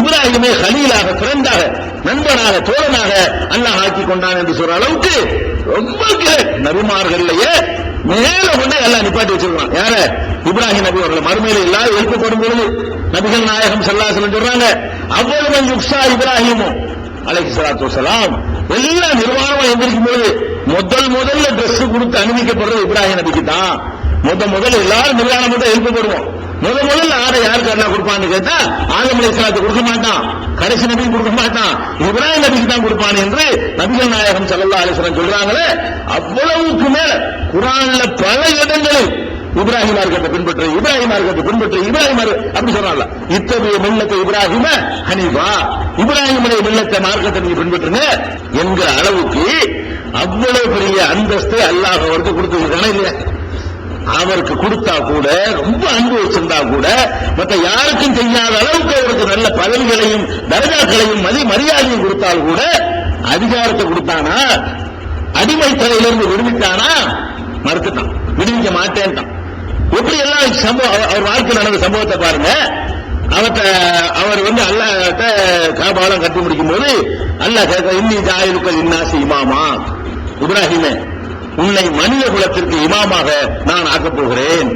இப்ராஹிமை கலீலாக, ஃப்ரெண்டாக, நண்பனாக, தோழனாக அல்லாஹ் ஆக்கி கொண்டான் என்று சொல்ற அளவுக்கு ரொம்ப நபிமார்களையே மேல கொண்டு எல்லாம் நிப்பாட்டி வச்சிருக்கான். யார? இப்ராஹிம் நபி அவர்கள் மறுமையில எல்லாரும் எழுப்பப்படும் பொழுது நபிகள் நாயகம் ஸல்லல்லாஹு அலைஹி வஸல்லம் சொல்றாங்க, அவ்வளவு யுக்ஸா இப்ராஹிமும் அலைஹிஸ்ஸலாத்து வஸலாம் எல்லாம் நிர்வாணமா எந்திரிக்கும் பொழுது முதல்ல டிரெஸ் கொடுத்து அனுமதிக்கப்படுறது இப்ராஹிம் நபிக்கு தான். முதல்ல எல்லாரும் நிர்வாணம் மட்டும் எழுப்பப்படுவோம். முதல்ல ஆடை யாருக்கு அல்லாஹ் கொடுப்பான்னு கேட்டா ஆதம் அலைஹிஸ்ஸலாத்து கொடுக்க மாட்டான், கடைசி நபி கொடுக்க மாட்டான், இப்ராஹிம் நபிக்கு தான் கொடுப்பான் என்று நபிகள் நாயகம் ஸல்லல்லாஹு அலைஹி வஸல்லம் சொல்றாங்களே. அவ்வளவுக்கு மேல குர்ஆன்ல பல இடங்களில் இப்ராஹிம் மார்க்கத்தை பின்பற்று, இப்ராஹிம் மார்க்கத்தை பின்பற்று, இப்ராஹிம் அப்படி சொல்றாங்க. இத்தகைய மில்லத்தை இப்ராஹிம ஹனீஃபா, இப்ராஹிமுடைய மில்லத்தை மார்க்கத்தை நீங்க பின்பற்றுங்க என்கிற அளவுக்கு அவ்வளவு பெரிய அந்தஸ்தை அல்லாஹ் அவருக்கு கொடுத்திருக்கானே இல்லையா? அவருக்கு கொடுத்தா கூட, ரொம்ப அன்பு வச்சிருந்தா கூட, மற்ற யாருக்கும் செய்யாத அளவுக்கு அவருக்கு நல்ல பதவிகளையும் தரஜாக்களையும் மரியாதையும் கொடுத்தால் கூட, அதிகாரத்தை கொடுத்தானா, அடிமைத்தலையிலிருந்து விடுவித்தானா? மறுத்துட்டான், விடுவிக்க மாட்டேன்ட்டான். எப்படி எல்லாம் சம்பவம் அவர் வாழ்க்கை நடந்த சம்பவத்தை பாருங்க. அவர் அல்லாஹ்ட்ட கஅபாவை கட்டி முடிக்கும் போது அல்லாஹ் கேட்க, இன்னி ஜாயிலுக்கல் இன்னாசி இமாமா, இப்ராஹிமே உன்னை மனித குலத்திற்கு இமாமாக நான் ஆக்கப் போகிறேன்.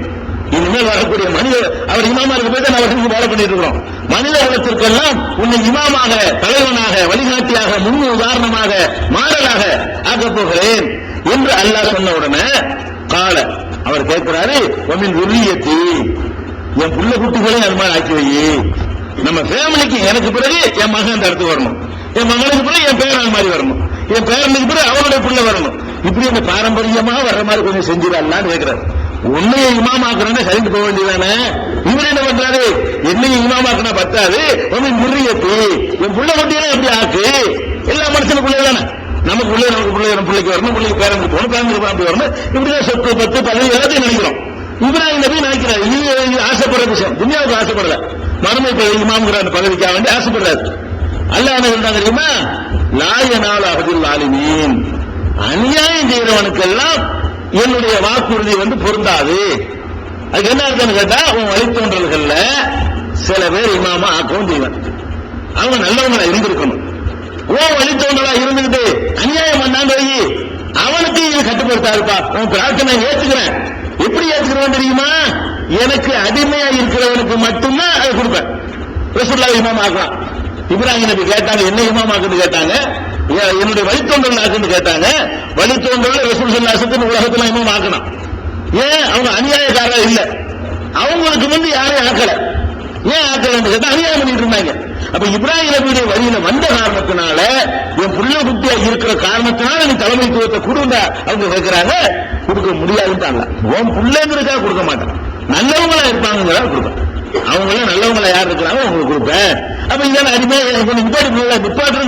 இனிமேல் வரக்கூடிய மனிதர் அவர் இமாமா இருக்க போய் தான் அவருக்கு வேலை பண்ணிட்டு இருக்கிறோம். மனித குலத்திற்கெல்லாம் உன்னை இமாமாக, தலைவனாக, வழிகாட்டியாக, முன் உதாரணமாக, மாடலாக ஆக்கப் போகிறேன் என்று அல்லாஹ் சொன்ன உடனே கால அவர் கேட்கிறாரு, உன்னின் உரியத்தி என் புள்ள குட்டிகளையும் அது மாதிரி ஆக்கி வை. நம்ம ஃபேமிலிக்கு எனக்கு பிறகு என் மகன் அந்த இடத்துக்கு வரணும், என் மகனுக்கு பிறகு என் பேரன் மாதிரி வரணும், என் பேரனுக்கு பிறகு அவனுடைய பிள்ளை வரணும். இப்படி அந்த பாரம்பரியமா வர்ற மாதிரி கொஞ்சம் செஞ்சிடலான்னு கேட்கிறாரு. உன்னைய இமாமாக்குறேன்னு சரிந்து போக வேண்டியதானே. இவர் என்ன பண்றாரு, என்னையும் இமாமாக்குனா பத்தாது, உன்னின் முறியத்து என் புள்ள குட்டியெல்லாம் எப்படி ஆக்கு. எல்லா மனுஷனுக்குள்ளே தானே, நமக்கு பிள்ளை நம்ம பிள்ளைக்கு வரணும், பிள்ளைக்கு பேரனுக்கு போகணும், பேரனுக்கு அப்படி வரணும். இப்படிதான் சொத்து பத்து பதவி எல்லாத்தையும் நினைக்கிறோம். இப்ராஹிம் நபி நினைக்கிறார். இது ஆசைப்படுற விஷயம், துன்யாவுக்கு ஆசைப்படல, மறுமை இமாம்ங்கிற அந்த பதவிக்காக வேண்டி ஆசைப்படுறாரு. அல்லாஹ் என்ன சொல்றாங்க தெரியுமா, லாயனால் அகதில் ஆலிமீன், அநியாயம் செய்யறவனுக்கெல்லாம் என்னுடைய வாக்குறுதி பொருந்தாது. அதுக்கு என்ன இருக்குன்னு கேட்டா, உன் வழித்தோன்றல்கள்ல சில பேர் இமாமா ஆக்கவும் செய்வான், அவங்க நல்லவங்களா இருந்திருக்கணும். உன் வழித்தோன்றலா இருந்துகிட்டு அநியாயம் பண்ணாங்க அவனுக்கு இது கட்டுப்படுத்தாருப்பா. உன் பிரார்த்தனை ஏத்துக்கிறேன். எப்படி ஏத்துக்கிறவன் தெரியுமா, எனக்கு அடிமையா இருக்கிறவனுக்கு மட்டும்தான் அது கொடுப்பேன். ரசூலுல்லாஹ் இமாம் ஆக்கலாம். இப்ராஹிம் நபி கேட்டாங்க, என்ன இமாம் ஆக்குன்னு கேட்டாங்க, என்னுடைய வழித்தோன்றல் ஆக்குன்னு கேட்டாங்க. வழித்தோன்றல் ரசூல் ஸல்லல்லாஹு அலைஹி வஸல்லம் உலகத்துல இமாம் ஆக்கணும். ஏன், அவங்க அநியாயக்காரா இல்ல, அவங்களுக்கு முந்தி யாரையும் ஆக்கல. ஏன் ஆக்கலன்னு கேட்டா அநியாயம் பண்ணிட்டு இருந்தாங்க. அப்ப இப்ராஹிம் நபியுடைய வழியில வந்த காரணத்தினால, என் புள்ள குட்டியா இருக்கிற காரணத்தினால நீ தலைமைத்துவத்தை கொடுங்க அவங்க கேட்கிறாங்க. கொடுக்க முடியாதுன்னு உன் பிள்ளைங்களுக்காக கொடுக்க மாட்டேன், நல்லவங்களா இருப்பாங்க கொடுப்பேன். அவங்க எல்லாம் நல்லவங்களா யார் இருக்கிறாங்க உங்களுக்கு கொடுப்பேன். அப்ப இதெல்லாம் அடிமை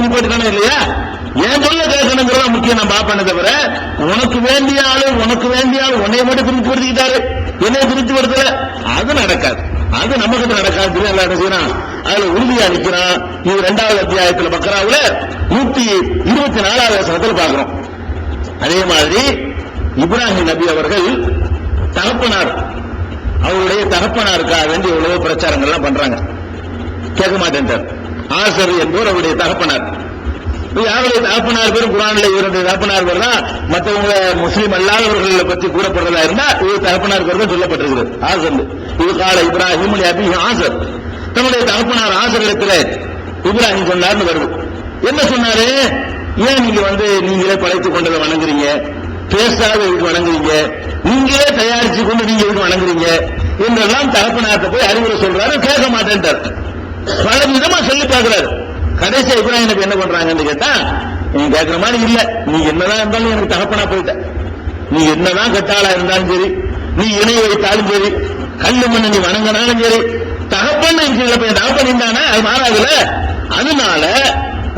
நிப்பாட்டுறானே இல்லையா, என் சொல்ல கேட்கணுங்கிறதா முக்கியம். நான் பாப்பேன் தவிர உனக்கு வேண்டிய ஆளு உன்னைய மட்டும் பிரித்து படுத்திக்கிட்டாரு, என்னைய பிரித்து படுத்தல, அது நடக்காது. அது நமக்கு நடக்காது. எல்லாம் என்ன செய்யறான், அதுல உறுதியா நிற்கிறான். இது 2வது அத்தியாயத்தில் பக்ராவுல 124வது வசனத்தில் பார்க்கிறோம். அதே மாதிரி இப்ராஹிம் நபி அவர்கள் தகப்பனார், அவருடைய தகப்பனாருக்காக வேண்டி எவ்வளவோ பிரச்சாரங்கள்லாம் பண்றாங்க, கேட்க மாட்டேன்றார். ஆசர் என்பவர் அவருடைய தகப்பனார். யாருடைய தகப்பனார் பேரும் குர்ஆன்ல இவருடைய தகப்பனார் பேர் தான் மற்றவங்க முஸ்லீம் அல்லாதவர்களை பற்றி கூறப்படுறதா இருந்தா இவர் தகப்பனார் பேர் தான் சொல்லப்பட்டிருக்கிறது. ஆசர் இது கால இப்ராஹிம் அபி ஆசர், தன்னுடைய தகப்பனார் ஆசர் இடத்துல இப்ராஹிம் சொன்னார்னு வருது. என்ன சொன்னாரு, ஏன் நீங்க நீங்களே படைத்துக் கொண்டதை வணங்குறீங்க, பேசாத இதுக்கு வணங்குறீங்க, நீங்களே தயாரிச்சு கொண்டு நீங்க இதுக்கு வணங்குறீங்க என்றெல்லாம் தகப்பனார்ட்ட போய் அறிவுரை சொல்றாரு. கேட்க மாட்டேன்ட்டார். பல விதமா சொல்லி பார்க்கிறாரு. கடைசி இப்ராஹிம் நபி என்ன பண்றாங்கன்னு கேட்டா, நீ கேட்கிற மாதிரி இல்ல, நீ என்னதான் இருந்தாலும் எனக்கு தகப்பனா போயிட்ட, நீ என்னதான் கட்டாளா இருந்தாலும் சரி, நீ இணை வைத்தாலும் சரி, கல்லு மண்ணு நீ வணங்கினாலும் சரி, தகப்பன் என் தகப்பன் இருந்தானே அது மாறாதுல. அதனால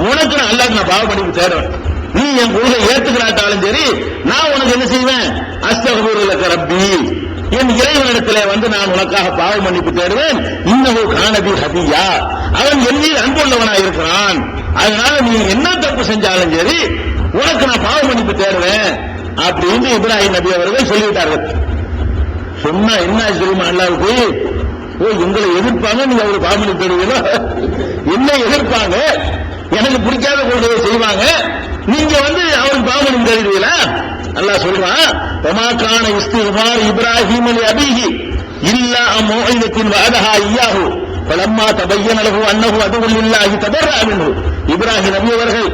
உனக்கு நான் அல்லாஹ் நான் பாவ மன்னிப்பு தேடுவேன். நீ என் கொள்கை ஏத்துக்கிறாட்டாலும் சரி, நான் உனக்கு என்ன செய்வேன், அஸ்தக்ஃபிருல்லக ரப்பி, என் இறைவனிடத்தில் நான் உனக்காக பாவ மன்னிப்பு தேடுவேன். இன்னஹு கானபி ஹபியா, அவன் என் மீது அன்புள்ளவனா இருக்கிறான். அதனால நீ என்ன தப்பு செஞ்சாலும் சரி உனக்கு நான் பாவ மன்னிப்பு தேடுவேன் அப்படின்னு இப்ராஹிம் நபி அவர்கள் சொல்லிவிட்டார்கள். சொன்னா என்ன தெரியுமா, அல்லாஹ்வுக்கு எங்களை எதிர்ப்பாங்க, நீங்க அவருக்கு பாவ மன்னிப்பு தேடுவீங்களா, என்ன எதிர்ப்பாங்க, எனக்கு பிடிக்காத கொள்கையை செய்வாங்க, நீங்க அவருக்கு பாவ மன்னிப்பு தேடுவீங்களா? அல்லாஹ் சொல்றான், வமாகான இஸ்திக்பார் இப்ராஹிம் லி அபீஹி இல்லா மௌஇதத்தின் வஅதஹா இய்யாஹு ஃபலம்மா தபய்யன லஹு அன்னஹு அதுவுல் லில்லாஹி தபர்ரஅ மின்ஹு. இப்ராஹிம் நபி அவர்கள்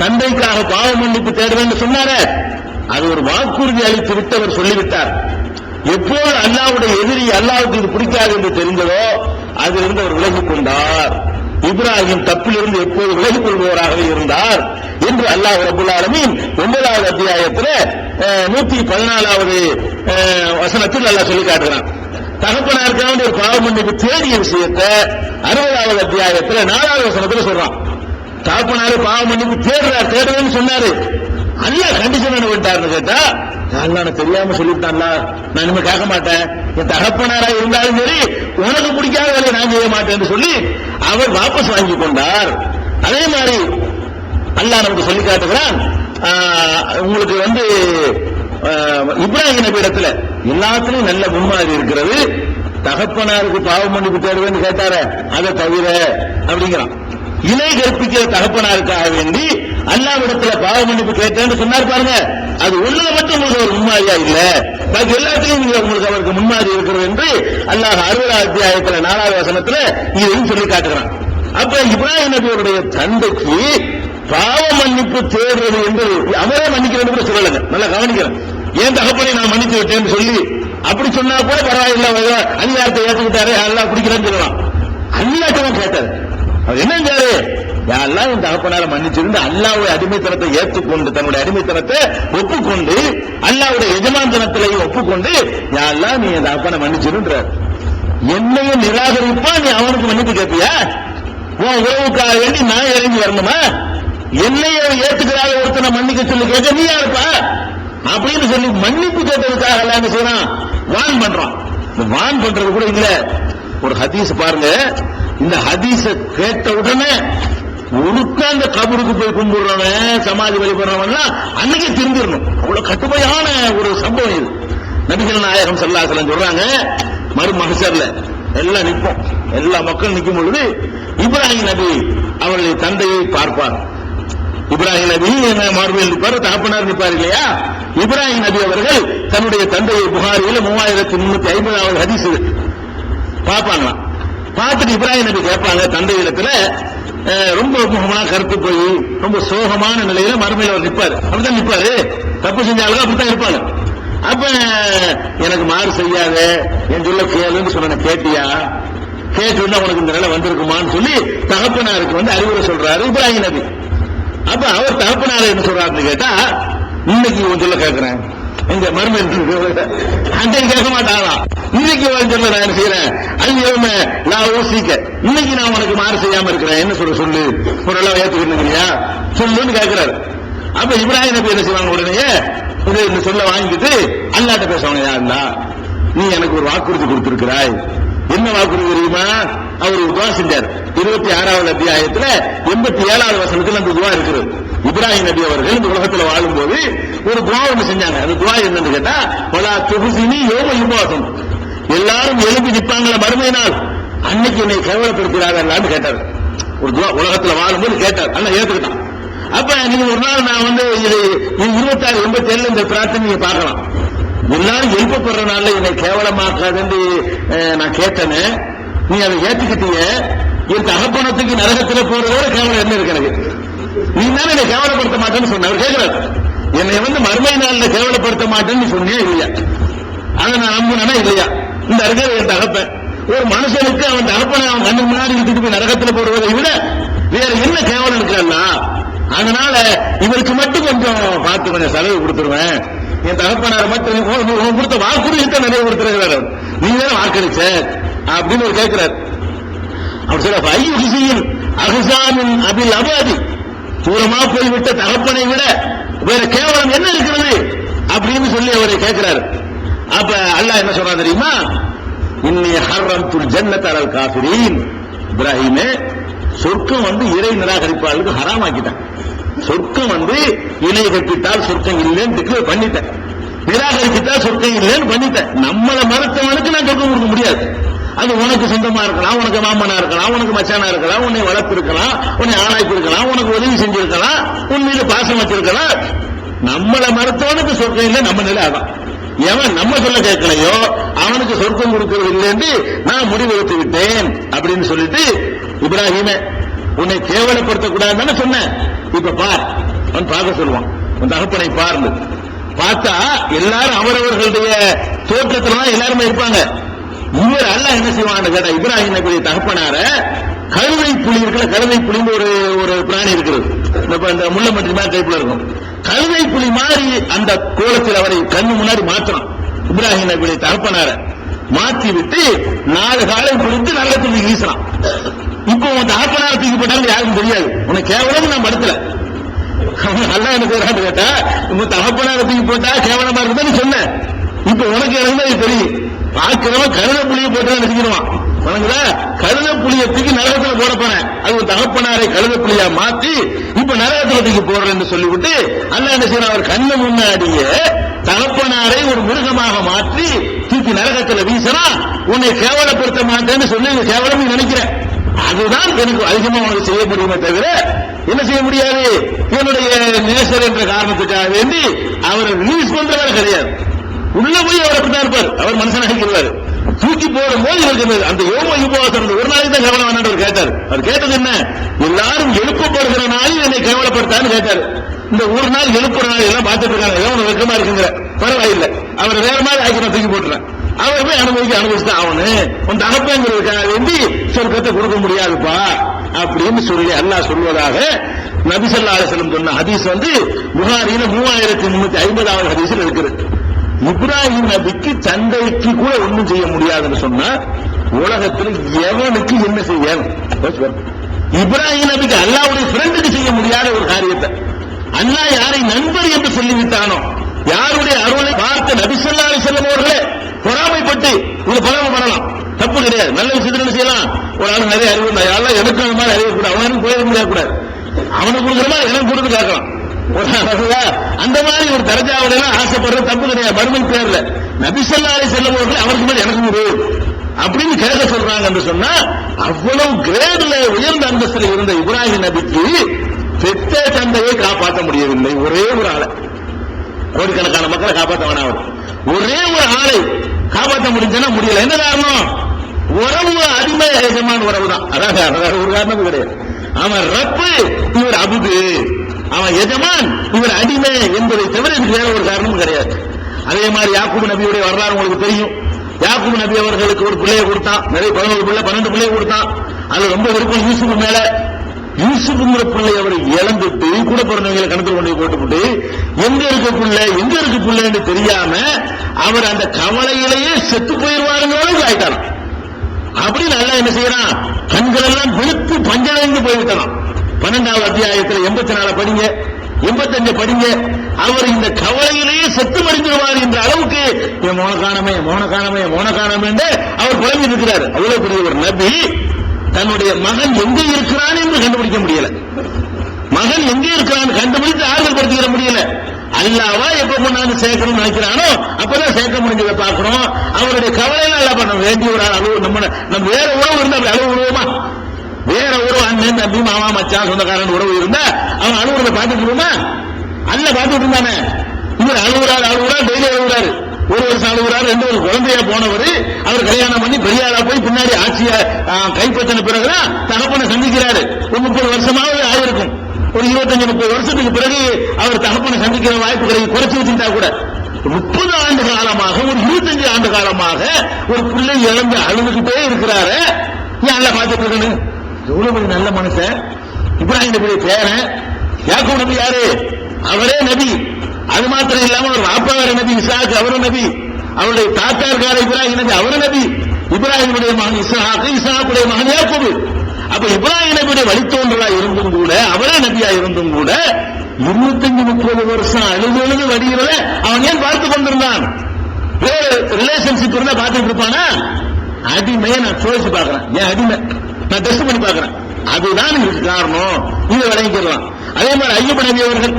தந்தைக்காக பாவ மன்னிப்பு தேடுவேன் சொன்னாரே, அது ஒரு வாக்குறுதி அளித்து விட்டு அவர் சொல்லிவிட்டார். எப்போது அல்லாஹ்வுடைய எதிரி, அல்லாஹ்வுக்கு இது பிடிக்காது என்று தெரிந்ததோ அதிலிருந்து அவர் விலகிக் கொண்டார். இப்ராஹிம் தப்பிலிருந்து எப்போது விலகிக் கொள்பவராகவே இருந்தார் என்று அல்லாஹ் ரப்பல் ஆலமீன் 9வது அத்தியாயத்தில் 114வது வசனத்தில் அல்லாஹ் சொல்லி காட்டுகிறான். தகப்பனாருக்காக ஒரு பாவ மன்னிப்பு தேடிய விஷயத்தை 60வது அத்தியாயத்தில் 4வது வசனத்தில் சொல்றான். தகப்பனாரு பாவ மன்னிப்பு தேடுறேன்னு சொன்னாரு. அல்லாஹ் கண்டிஷன் என்ன பண்ணிட்டாருன்னு கேட்டா, அல்லாஹ் தெரியாம சொல்லிவிட்டான்ல, நான் இனிமே கேட்க மாட்டேன், என் தகப்பனாரா இருந்தாலும் சரி உனக்கு பிடிக்காத வேலையை நான் செய்ய மாட்டேன் சொல்லி அவர் வாபஸ் வாங்கி கொண்டார். அதே மாதிரி அல்லாஹ் நமக்கு சொல்லி காட்டுகிறான், உங்களுக்கு இப்ராஹிம் நபி இடத்துல எல்லாத்துலயும் நல்ல முன்மாதிரி இருக்கிறது. தகப்பனாருக்கு பாவ மன்னிப்பு தேடுவேன்னு கேட்டார, அதை தவிர அப்படிங்கிறான். இணை கற்பிக்கிற தகப்பனாருக்காக வேண்டி அல்லாஹ்விடத்துல பாவ மன்னிப்பு கேட்டேன்னு சொன்னார் பாருங்க, அது ஒண்ணுல மட்டும் உங்களுக்கு ஒரு முன்மாதிரியா இல்ல, பாக்கி எல்லாத்தையும் உங்களுக்கு அவருக்கு முன்மாதிரி இருக்கிறது என்று அல்லாஹ் 60 அத்தியாயத்துல 4வது வசனத்துல இதையும் சொல்லி காட்டுகிறான். அப்ப இப்ராஹிம் நபியோருடைய தந்தைக்கு பாவ மன்னிப்பு தேடுறது என்று அவரே மன்னிக்கிறது கூட சொல்லலைங்க. நல்லா கவனிக்கிறேன். ஏன் தகப்பனை நான் மன்னித்து விட்டேன்னு சொல்லி அப்படி சொன்னா கூட பரவாயில்ல, அதிகாரத்தை ஏற்றுக்கிட்டாரு, அல்லாஹ் பிடிக்கிறேன்னு சொல்லலாம். அல்லாஹ்தான் கேட்டாரு. அவர் என்ன செஞ்சாரு? யாரெல்லாம் என் தகப்பனார மன்னிச்சிருந்து அல்லாஹ்வுடைய அடிமைத்தனத்தை ஏற்றுக்கொண்டு தன்னுடைய அடிமைத்தனத்தை ஒப்புக்கொண்டு அல்லாஹ்வுடைய எஜமான்தனத்திலையும் ஒப்புக்கொண்டு யாரெல்லாம் நீ என் தகப்பனை மன்னிச்சிருன்றார். என்னையும் நிராகரிப்பா, நீ அவனுக்கு மன்னிப்பு கேட்பியா? உன் உறவுக்காக வேண்டி நான் இறங்கி வரணுமா? என்னைய ஏற்றுக்கிறாத ஒருத்தனை மன்னிக்க சொல்லி கேட்க நீ யாருப்பா அப்படின்னு சொல்லி மன்னிப்பு கேட்டதுக்காக எல்லாம் என்ன செய்யறான்? வான் பண்றான். இந்த வான் பண்றது கூட இல்ல. ஒரு ஹதீஸ் பாருங்க, இந்த ஹதீஸ கேட்ட உடனே உட்கார்ந்த கபருக்கு போய் கும்பிடுறவன், சமாதி வழிபடுறவன் அன்னைக்கு திரும்பிடணும். அவ்வளவு கட்டுமையான ஒரு சம்பவம் இது. நபிகள் நாயகம் ஸல்லல்லாஹு அலைஹி வஸல்லம் சொல்றாங்க, மறுமஹ்ஷர்ல எல்லாம் நிற்போம், எல்லா மக்களும் நிற்கும் பொழுது இப்ராஹிம் நபி அவருடைய தந்தையை பார்ப்பார். இப்ராஹிம் நபி என்ன மார்பில் நிற்பார், தகப்பனார் நிற்பார் இல்லையா? இப்ராஹிம் நபி அவர்கள் தன்னுடைய தந்தையை புகாரியில் 3350வது ஹதீஸ் பார்ப்பாங்களாம். பார்த்துட்டு இப்ராஹிம் நபி கேட்பாங்க தந்தை இடத்துல, ரொம்ப முகமான கருத்து போய் ரொம்ப சோகமான நிலையில மறுமையில் அவர் நிற்பாரு. அப்படித்தான் நிற்பாரு, தப்பு செஞ்சாலும் அப்படித்தான் இருப்பாங்க. அப்ப எனக்கு மாறு செய்யாத, என் சொல்ல கேளுன்னு சொன்ன, கேட்டியா? கேட்டு உனக்கு இந்த நிலை வந்திருக்குமான்னு சொல்லி தகப்பனாருக்கு அறிவுரை சொல்றாரு இப்ராஹிம் நபி. அப்ப அவர் தகப்பனார் என்ன சொல்றாருன்னு கேட்டா, இன்னைக்கு உன் சொல்ல கேட்கிறேன், எங்க மருமகன் அன்றைக்கு கேட்க மாட்டாங்களா? இன்னைக்கு சொல்ல நான் என்ன செய்யறேன், அல்யோம லா ஊசிக்க, இன்னைக்கு நான் உனக்கு மாறு செய்யாம இருக்கிறேன், என்ன சொல்லு ஒரு எல்லாம் ஏத்துக்கணும் இல்லையா, சொல்லுன்னு கேட்கிறாரு. அப்ப இப்ராஹிம் நபி என்ன செய்வாங்க, உடனே இந்த சொல்ல வாங்கிட்டு அல்லாட்ட பேசுவாங்க, யாருந்தா நீ எனக்கு ஒரு வாக்குறுதி கொடுத்திருக்கிறாய். என்ன வாக்குறுதி தெரியுமா? அவர் ஒரு துவா செஞ்சார். 26வது அத்தியாயத்துல 87வது வசனத்துல அந்த துவா இருக்கிறது. இப்ராஹிம் நபி அவர்கள் இந்த உலகத்தில் வாழும்போது ஒரு துவா ஒன்று செஞ்சாங்க. அந்த துவா என்னன்னு கேட்டா, வலா துஹ்ஸினி யௌம யுபாஸுன், எல்லாரும் எழுப்பி நிற்பாங்கள மறுமையினால், அன்னைக்கு என்னை கேவலப்படுத்துகிறார்கள் கேட்டார். ஒரு துவா உலகத்தில் வாழும்போது கேட்டார், அல்ல ஏத்துக்கிட்டான். அப்ப நீங்க ஒரு நாள் நான் 26 87 இந்த பிரார்த்தனை நீங்க பார்க்கலாம். எல்லாரும் எழுப்பப்படுற நாள்ல என்னை கேவலமாக்காதுன்னு நான் கேட்டேன்னு நீ அதை ஏத்துக்கிட்டீங்க. என் தகப்பனத்துக்கு நரகத்தில் போறதோட கேவலம் என்ன இருக்கு எனக்கு? நீ தானே என்னை கேவலப்படுத்த மாட்டேன்னு சொன்ன. அவர் கேட்கிறார், என்னை மறுமை நாள்ல கேவலப்படுத்த மாட்டேன்னு சொன்னே இல்லையா? அதை நான் நம்பினா இல்லையா? இந்த இருக்கிற என் தகப்பன் ஒரு மனுஷனுக்கு அவன் தகப்பனை அவன் கண்ணு முன்னாடி விட்டுட்டு போய் நரகத்தில் போடுவதை விட வேற என்ன கேவலம் இருக்கிறன்னா, அதனால இவருக்கு மட்டும் கொஞ்சம் பார்த்து கொஞ்சம் செலவு கொடுத்துருவேன். என் தகப்பனார் மட்டும் கொடுத்த வாக்குறுதியை நிறைய கொடுத்துருக்கிறார். நீங்க தானே வாக்களிச்ச அப்படின்னு ஒரு கேட்கிறார். அவர் சொல்ல ஐயுசியின் அகுசாமின் அபில் அபாதி, தூரமா போய்விட்ட தகப்பனை விட வேற கேவலம் என்ன இருக்கிறது அப்படின்னு சொல்லி அவரை கேட்கிறார். அப்ப அல்லாஹ் என்ன சொல்றா தெரியுமா? இன்னி ஹர்ரம்துல் ஜன்னத அலல் காஃபிரீன், இப்ராஹிமே சொர்க்கம் இறை நிராகரிப்பாளருக்கு ஹராமாக்கிட்டான். சொர்க்கம் இணை கட்டிட்டால் சொர்க்கம் இல்லைன்னு டிக்ளேர் பண்ணிட்டேன், நிராகரிச்சிட்டால் சொர்க்கம் இல்லைன்னு பண்ணிட்டேன். நம்மளை மறுத்தவனுக்கு நான் சொர்க்கம் கொடுக்க முடியாது. அது உனக்கு சொந்தமா இருக்கலாம், உனக்கு மாமனா இருக்கலாம், உனக்கு மச்சானா இருக்கலாம், உன்னை வளர்த்து இருக்கலாம், உன்னை ஆளாக்கி இருக்கலாம், உனக்கு உதவி செஞ்சிருக்கலாம், உன் மீது பாசம் வச்சிருக்கலாம். நம்மளை மறுத்தவனுக்கு சொர்க்கம் இல்லை, நம்ம நிலை அதான். எவன் நம்ம சொல்ல கேட்கலையோ அவனுக்கு சொர்க்கம் கொடுக்கிறது இல்லை என்று நான் முடிவெடுத்து விட்டேன் அப்படின்னு சொல்லிட்டு, இப்ராஹிமே உன்னை கேவலப்படுத்தக்கூடாதுன்னு சொன்னேன். இப்ப பார், அவன் பார்க்க சொல்லுவான், உன் தகப்பனை பார்ந்து பார்த்தா எல்லாரும் அவரவர்களுடைய தோற்றத்துல தான் எல்லாருமே இருப்பாங்க. இவர் அல்லாஹ் என்ன செய்வான்னு கேட்டா, இப்ராஹிம் நபியுடைய தகப்பனார கழுதை புலி இருக்குல்ல, கழுதை புலின்னு ஒரு பிராணி இருக்கிறது, இந்த முள்ளமட்டி மாதிரி டைப்ல இருக்கும். கழுதை புலி மாதிரி அந்த கோலத்தில் அவரை கண்ணு முன்னாடி மாற்றணும். இப்ராஹிம் நபியுடைய தகப்பனார மாற்றி விட்டு 4 காலை பிடித்து நரகத்தில் வீசலாம். இப்போ உன் தகப்பனார தூக்கி போட்டாலும் யாருக்கும் தெரியாது, உனக்கு கேவலம் நான் படுத்தல. அல்லாஹ் என்ன செய்யறான்னு கேட்டா, உங்க தகப்பனார தூக்கி போட்டா கேவலமா இருக்குன்னு சொன்ன. இப்ப உனக்கு எனக்கு தெரியும், பார்க்கிறவன் கழுத புளியை போட்டு நினைச்சுக்கிடுவான். வணங்குதா? கழுத புளியை தூக்கி நரகத்தில் போட போறேன், அது ஒரு தகப்பனாரை கழுத புளியா மாற்றி இப்ப நரகத்தில் தூக்கி போடுறேன்னு சொல்லிவிட்டு அல்லாஹ் என்ன செய்யறான், அவர் கண்ணு முன்னாடியே தகப்பனாரை ஒரு மிருகமாக மாற்றி தூக்கி நரகத்தில் வீசினா உன்னை கேவலப்படுத்த மாட்டேன்னு சொல்லி கேவலம் நினைக்கிறேன். அதுதான் எனக்கு அதிகமா உனக்கு செய்ய முடியுமே தவிர என்ன செய்ய முடியாது. என்னுடைய நேசர் என்ற காரணத்துக்காக வேண்டி அவரை ரிலீஸ் பண்றவர் கிடையாது. உள்ள போய் அவர் அப்படித்தான் இருப்பார். அவர் மனுஷனாகிடுவார். தூக்கி போடும் போது இவருக்கு அந்த யோம உபவாசம் ஒரு நாளைக்கு தான் கவனம் வேண்டாம் கேட்டார். அவர் கேட்டது என்ன, எல்லாரும் எழுப்பப்படுகிற நாளில் என்னை கேவலப்படுத்தான்னு கேட்டார். இந்த ஒரு நாள் எழுப்புற நாள் எல்லாம் பார்த்துட்டு இருக்காங்க, எவனு வெக்கமா இருக்குங்கிற பரவாயில்லை, அவர் வேற மாதிரி ஆக்கி நான் தூக்கி போட்டுறேன். அவர் போய் அனுபவிச்சுதான் அவனு உன் தகப்பங்கிறதுக்காக வேண்டி சொர்க்கத்தை கொடுக்க முடியாதுப்பா அப்படின்னு சொல்லி அல்லாஹ் சொல்வதாக நபி ஸல்லல்லாஹு அலைஹி வஸல்லம் சொன்ன ஹதீஸ் புகாரியில 3350வது ஹதீஸில் இருக்குது. இப்ராஹிம் நபிக்கு சண்டைக்கு கூட ஒண்ணும் செய்ய முடியாதுன்னு சொன்னா உலகத்தில் எவனுக்கு என்ன செய்யணும்? இப்ராஹிம் நபிக்கு அல்லாஹ்வுடைய ஃப்ரெண்டுக்கு செய்ய முடியாத ஒரு காரியத்தை அல்லாஹ் யாரை நண்பர் என்று சொல்லிவிட்டானோ, யாருடைய அருளை பார்த்த நபி ஸல்லல்லாஹு அலைஹி வஸல்லம் அவர்களே பொறாமைப்பட்டு இது பொறாமை பண்ணலாம், தப்பு கிடையாது. நல்ல விஷயத்துல என்ன செய்யலாம், ஒரு ஆள் நிறைய அறிவு இருந்தா யாரெல்லாம் எனக்கு அந்த மாதிரி அறிவு கூடாது, அவனுக்கு போயிட முடியாது, அவனுக்கு கொடுக்குற மாதிரி எனக்கு கொடுத்து கேட்கலாம். அந்த மாதிரி ஒரு தரஜாவில ஆசைப்படுறது தப்பு கிடையாது. மறுமை பேர்ல நபி ஸல்லல்லாஹு அலைஹி வஸல்லம் அவர்கள் அவருக்கு மேல எனக்கு முடியும் அப்படின்னு கேட்க சொல்றாங்க என்று சொன்னா, அவ்வளவு கிரேட்ல உயர்ந்த அந்தஸ்தில் இருந்த இப்ராஹிம் நபிக்கு பெற்ற தந்தையை காப்பாற்ற முடியவில்லை. ஒரே ஒரு ஆளை, கோடிக்கணக்கான மக்களை காப்பாற்ற வேணாம், ஒரே ஒரு ஆளை காப்பாற்ற முடிஞ்சா முடியல. என்ன காரணம்? உறவு அடிமை எஜமான உறவு தான். அதான் ஒரு காரணம் கிடையாது. அவன் ரப்பு, இவர் அபுது, அவன் எஜமான், இவர் அடிமை என்பதை தவிர இதுக்கு வேற ஒரு காரணமும் கிடையாது. அதே மாதிரி யாக்கூப் நபியுடைய வரலாறு உங்களுக்கு தெரியும். யாக்கூப் நபி அவர்களுக்கு ஒரு பிள்ளையை கொடுத்தான், நிறைய 11 பிள்ளை 12 பிள்ளையை கொடுத்தான். அது ரொம்ப விருப்பம் யூசுப் மேல. யூசுப்ங்கிற பிள்ளை அவரை இழந்துட்டு கூட பிறந்தவங்களை கணக்கில் கொண்டு போட்டுவிட்டு எங்க இருக்கு பிள்ளைன்னு தெரியாம அவர் அந்த கவலையிலேயே செத்து போயிருவாருங்கிறவங்க ஆயிட்டாராம். அப்படி நல்லா என்ன செய்யறான், கண்கள் எல்லாம் விழுத்து பஞ்சடைந்து போய்விட்டான். 12வது அத்தியாயத்தில் 84 படிங்க, 85 படிங்க. அவர் இந்த கவலையிலேயே செத்து மடிந்துடுவார் என்ற அளவுக்கு மோனகானமே அவர் புலம்பி இருக்கிறார். அவ்வளவு பெரிய ஒரு நபி தன்னுடைய மகன் எங்கே இருக்கிறான் என்று கண்டுபிடிக்க முடியல. மகன் எங்கே இருக்கிறான் கண்டுபிடித்து ஆறுதல் படுத்திக்கிற முடியல. அல்லாஹ்வா எப்ப கொண்டாந்து சேர்க்கணும்னு நினைக்கிறானோ அப்பதான் சேர்க்க முடிஞ்சதை பார்க்கணும். அவருடைய கவலையில அல்ல பண்ண வேண்டிய ஒரு அளவு. நம்ம வேற உறவு இருந்தா அப்படி அளவு விடுவோமா? வேற உறவு அண்ணன் தம்பி மாமா மச்சான் சொந்தக்காரன் உறவு இருந்தா அவன் அலுவலக பார்த்துட்டு இருப்போமா? அல்ல பார்த்துட்டு இருந்தானே. இவர் அழுகுறாரு டெய்லி அழுகுறாரு. 1 வருஷம் அழுகுறாரு. 2 ஒரு குழந்தையா போனவர் அவர் கல்யாணம் பண்ணி பெரிய ஆளா போய் பின்னாடி ஆட்சிய கைப்பற்றின பிறகுதான் தகப்பனை சந்திக்கிறாரு. ஒரு 30 வருஷமாவது ஆயிருக்கும். ஒரு 25-30 வருஷத்துக்கு பிறகு அவர் தகப்பனை சந்திக்கிற வாய்ப்பு கிடையாது. குறைச்சு வச்சுட்டா கூட 30 ஆண்டு காலமாக, ஒரு 25 ஆண்டு காலமாக ஒரு பிள்ளை இழந்து அழுதுகிட்டே இருக்கிறாரு. ஏன் அல்ல பார்த்துட்டு இருக்கணும்? எவ்வளவு நல்ல மனுஷன். இப்ராஹிம் நபியுடைய பேரன் யாக்கூப் நபி யாரு? அவரே நபி. அது மாத்திரம் இல்லாம அவர் வாப்பாவார நபி இஸ்ஹாக், அவரும் நபி. அவருடைய தாத்தா இருக்காரு இப்ராஹிம் நபி, அவரும் நபி. இப்ராஹிமுடைய மகன் இஸ்ஹாக், இஸ்ஹாக்குடைய மகன் யாக்கூப். அப்ப இப்ராஹிம் நபியுடைய வழித்தோன்றலா இருந்தும் கூட, அவரே நபியா இருந்தும் கூட 25-30 வருஷம் அழுது வடிகிறத அவன் ஏன் பார்த்து கொண்டிருந்தான்? வேற ரிலேஷன்ஷிப் இருந்தா பார்த்துட்டு இருப்பானா? அடிமையை நான் சோதிச்சு பார்க்கிறேன். ஏன் அடிமை நான் டெஸ்ட் பண்ணி பார்க்கிறேன். அதுதான் இதுக்கு காரணம். இதை விளங்கிக்கலாம். அதே மாதிரி ஐயூப் நபி அவர்கள்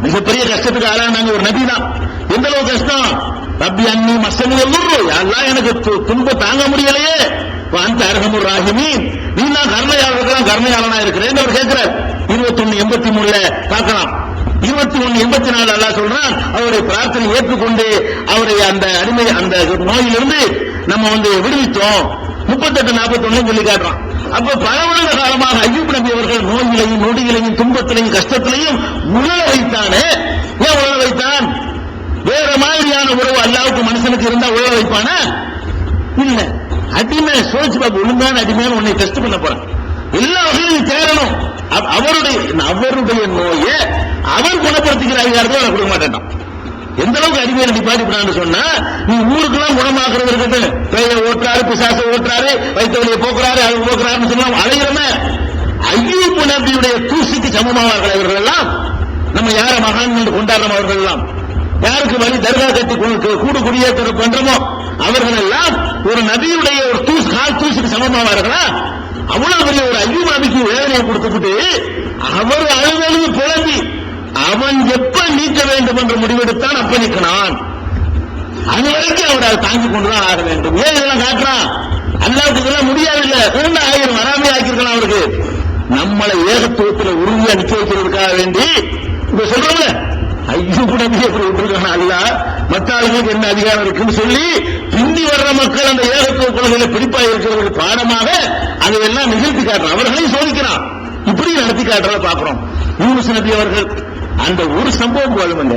மிகப்பெரிய கஷ்டத்துக்கு ஆளானாங்க. ஒரு நபி தான். எந்த அளவு கஷ்டம்? ரப்பி அன்னி மஸ்ஸனி யதுர்ரு, யா அல்லாஹ் எனக்கு துன்பம் தாங்க முடியலையே, அந்த அர்ஹமுர் ராஹிமீன், நீ தான் கருணையாளர்களுக்கெல்லாம் கருணையாளனா இருக்கிறேன் அவர் கேட்கிறார். 21:83 பார்க்கலாம். 21:84 அல்லாஹ் சொல்றான், அவருடைய பிரார்த்தனை ஏற்றுக்கொண்டு அவரை அந்த அடிமை அந்த நோயிலிருந்து நம்ம விடுவித்தோம். 38-41 சொல்லி காட்டுறான். அப்ப பல வருட காலமாக ஐயூப் நபி அவர்கள் நோயிலையும் நொடியிலையும் துன்பத்திலையும் கஷ்டத்திலையும் உழல வைத்தானே. ஏன் உழல வைத்தான்? வேற மாதிரியான உறவு அல்லாஹ்வுக்கு மனுஷனுக்கு இருந்தா உழல வைப்பானா? இல்ல. அடிமை சோதிச்சு பார்க்க, ஒழுங்கான அடிமையான உன்னை டெஸ்ட் பண்ண போறான். எல்லா வகையிலும் தேரணும். அவருடைய நோயை அவர் குணப்படுத்திக்கிற அதிகாரத்தை அவனை கொடுக்க மாட்டேன். எந்த அளவுக்கு அடிமையை நிப்பாட்டிவிடான்னு சொன்னா, நீ ஊருக்கெல்லாம் குணமாக்குறது இருக்கட்டும், பெயரை ஓட்டுறாரு, பிசாசை ஓட்டுறாரு, வைத்த வழியை போக்குறாரு, அது போக்குறாருன்னு சொன்னா அழைகிறமே. ஐயூப் நபியுடைய தூசிக்கு சமமாவார்கள் அவர்கள் எல்லாம். நம்ம யார மகான் என்று கொண்டாடுறோம் அவர்கள் எல்லாம், யாருக்கு வழி தர்கா கட்டி கூடு குடியேற்ற பண்றோமோ அவர்கள் எல்லாம் ஒரு நபியுடைய ஒரு கால் தூசிக்கு சமமாவார்களா? அவ்வளவு பெரிய ஒரு ஐயூப் நபிக்கு வேதனையை கொடுத்துக்கிட்டு அவர் அழுதழுது புலம்பி அவன் எப்ப நீக்க வேண்டும் என்று முடிவெடுத்தான், அப்ப நீக்கினான். அது வரைக்கும் அவர் அதை தாங்கிக் கொண்டுதான் ஆக வேண்டும். ஏன் இதெல்லாம் காட்டுறான்? அல்லாவுக்கு இதெல்லாம் முடியாதில்லை. ஆயிரம் வராமே ஆக்கியிருக்கலாம். அவருக்கு நம்மளை ஏகத்துவத்தில் உறுதியா நிக்க வைக்கிறதுக்காக வேண்டி இப்ப சொல்றோம்ல, ஐயூப் நபி எப்படி விட்டுருக்காங்க, அல்லாஹ் மற்ற ஆளுங்களுக்கு என்ன அதிகாரம் இருக்குன்னு சொல்லி பிந்தி வர்ற மக்கள் அந்த ஏகத்துவ கொள்கையில பிடிப்பா இருக்கிற பாடமாக அதையெல்லாம் நிகழ்த்தி காட்டுறான், அவர்களையும் சோதிக்கிறான். இப்படி நடத்தி காட்டுறத பாக்குறோம். யூனுஸ் நபி அவர்கள் அந்த ஒரு சம்பவம் போதுமில்ல.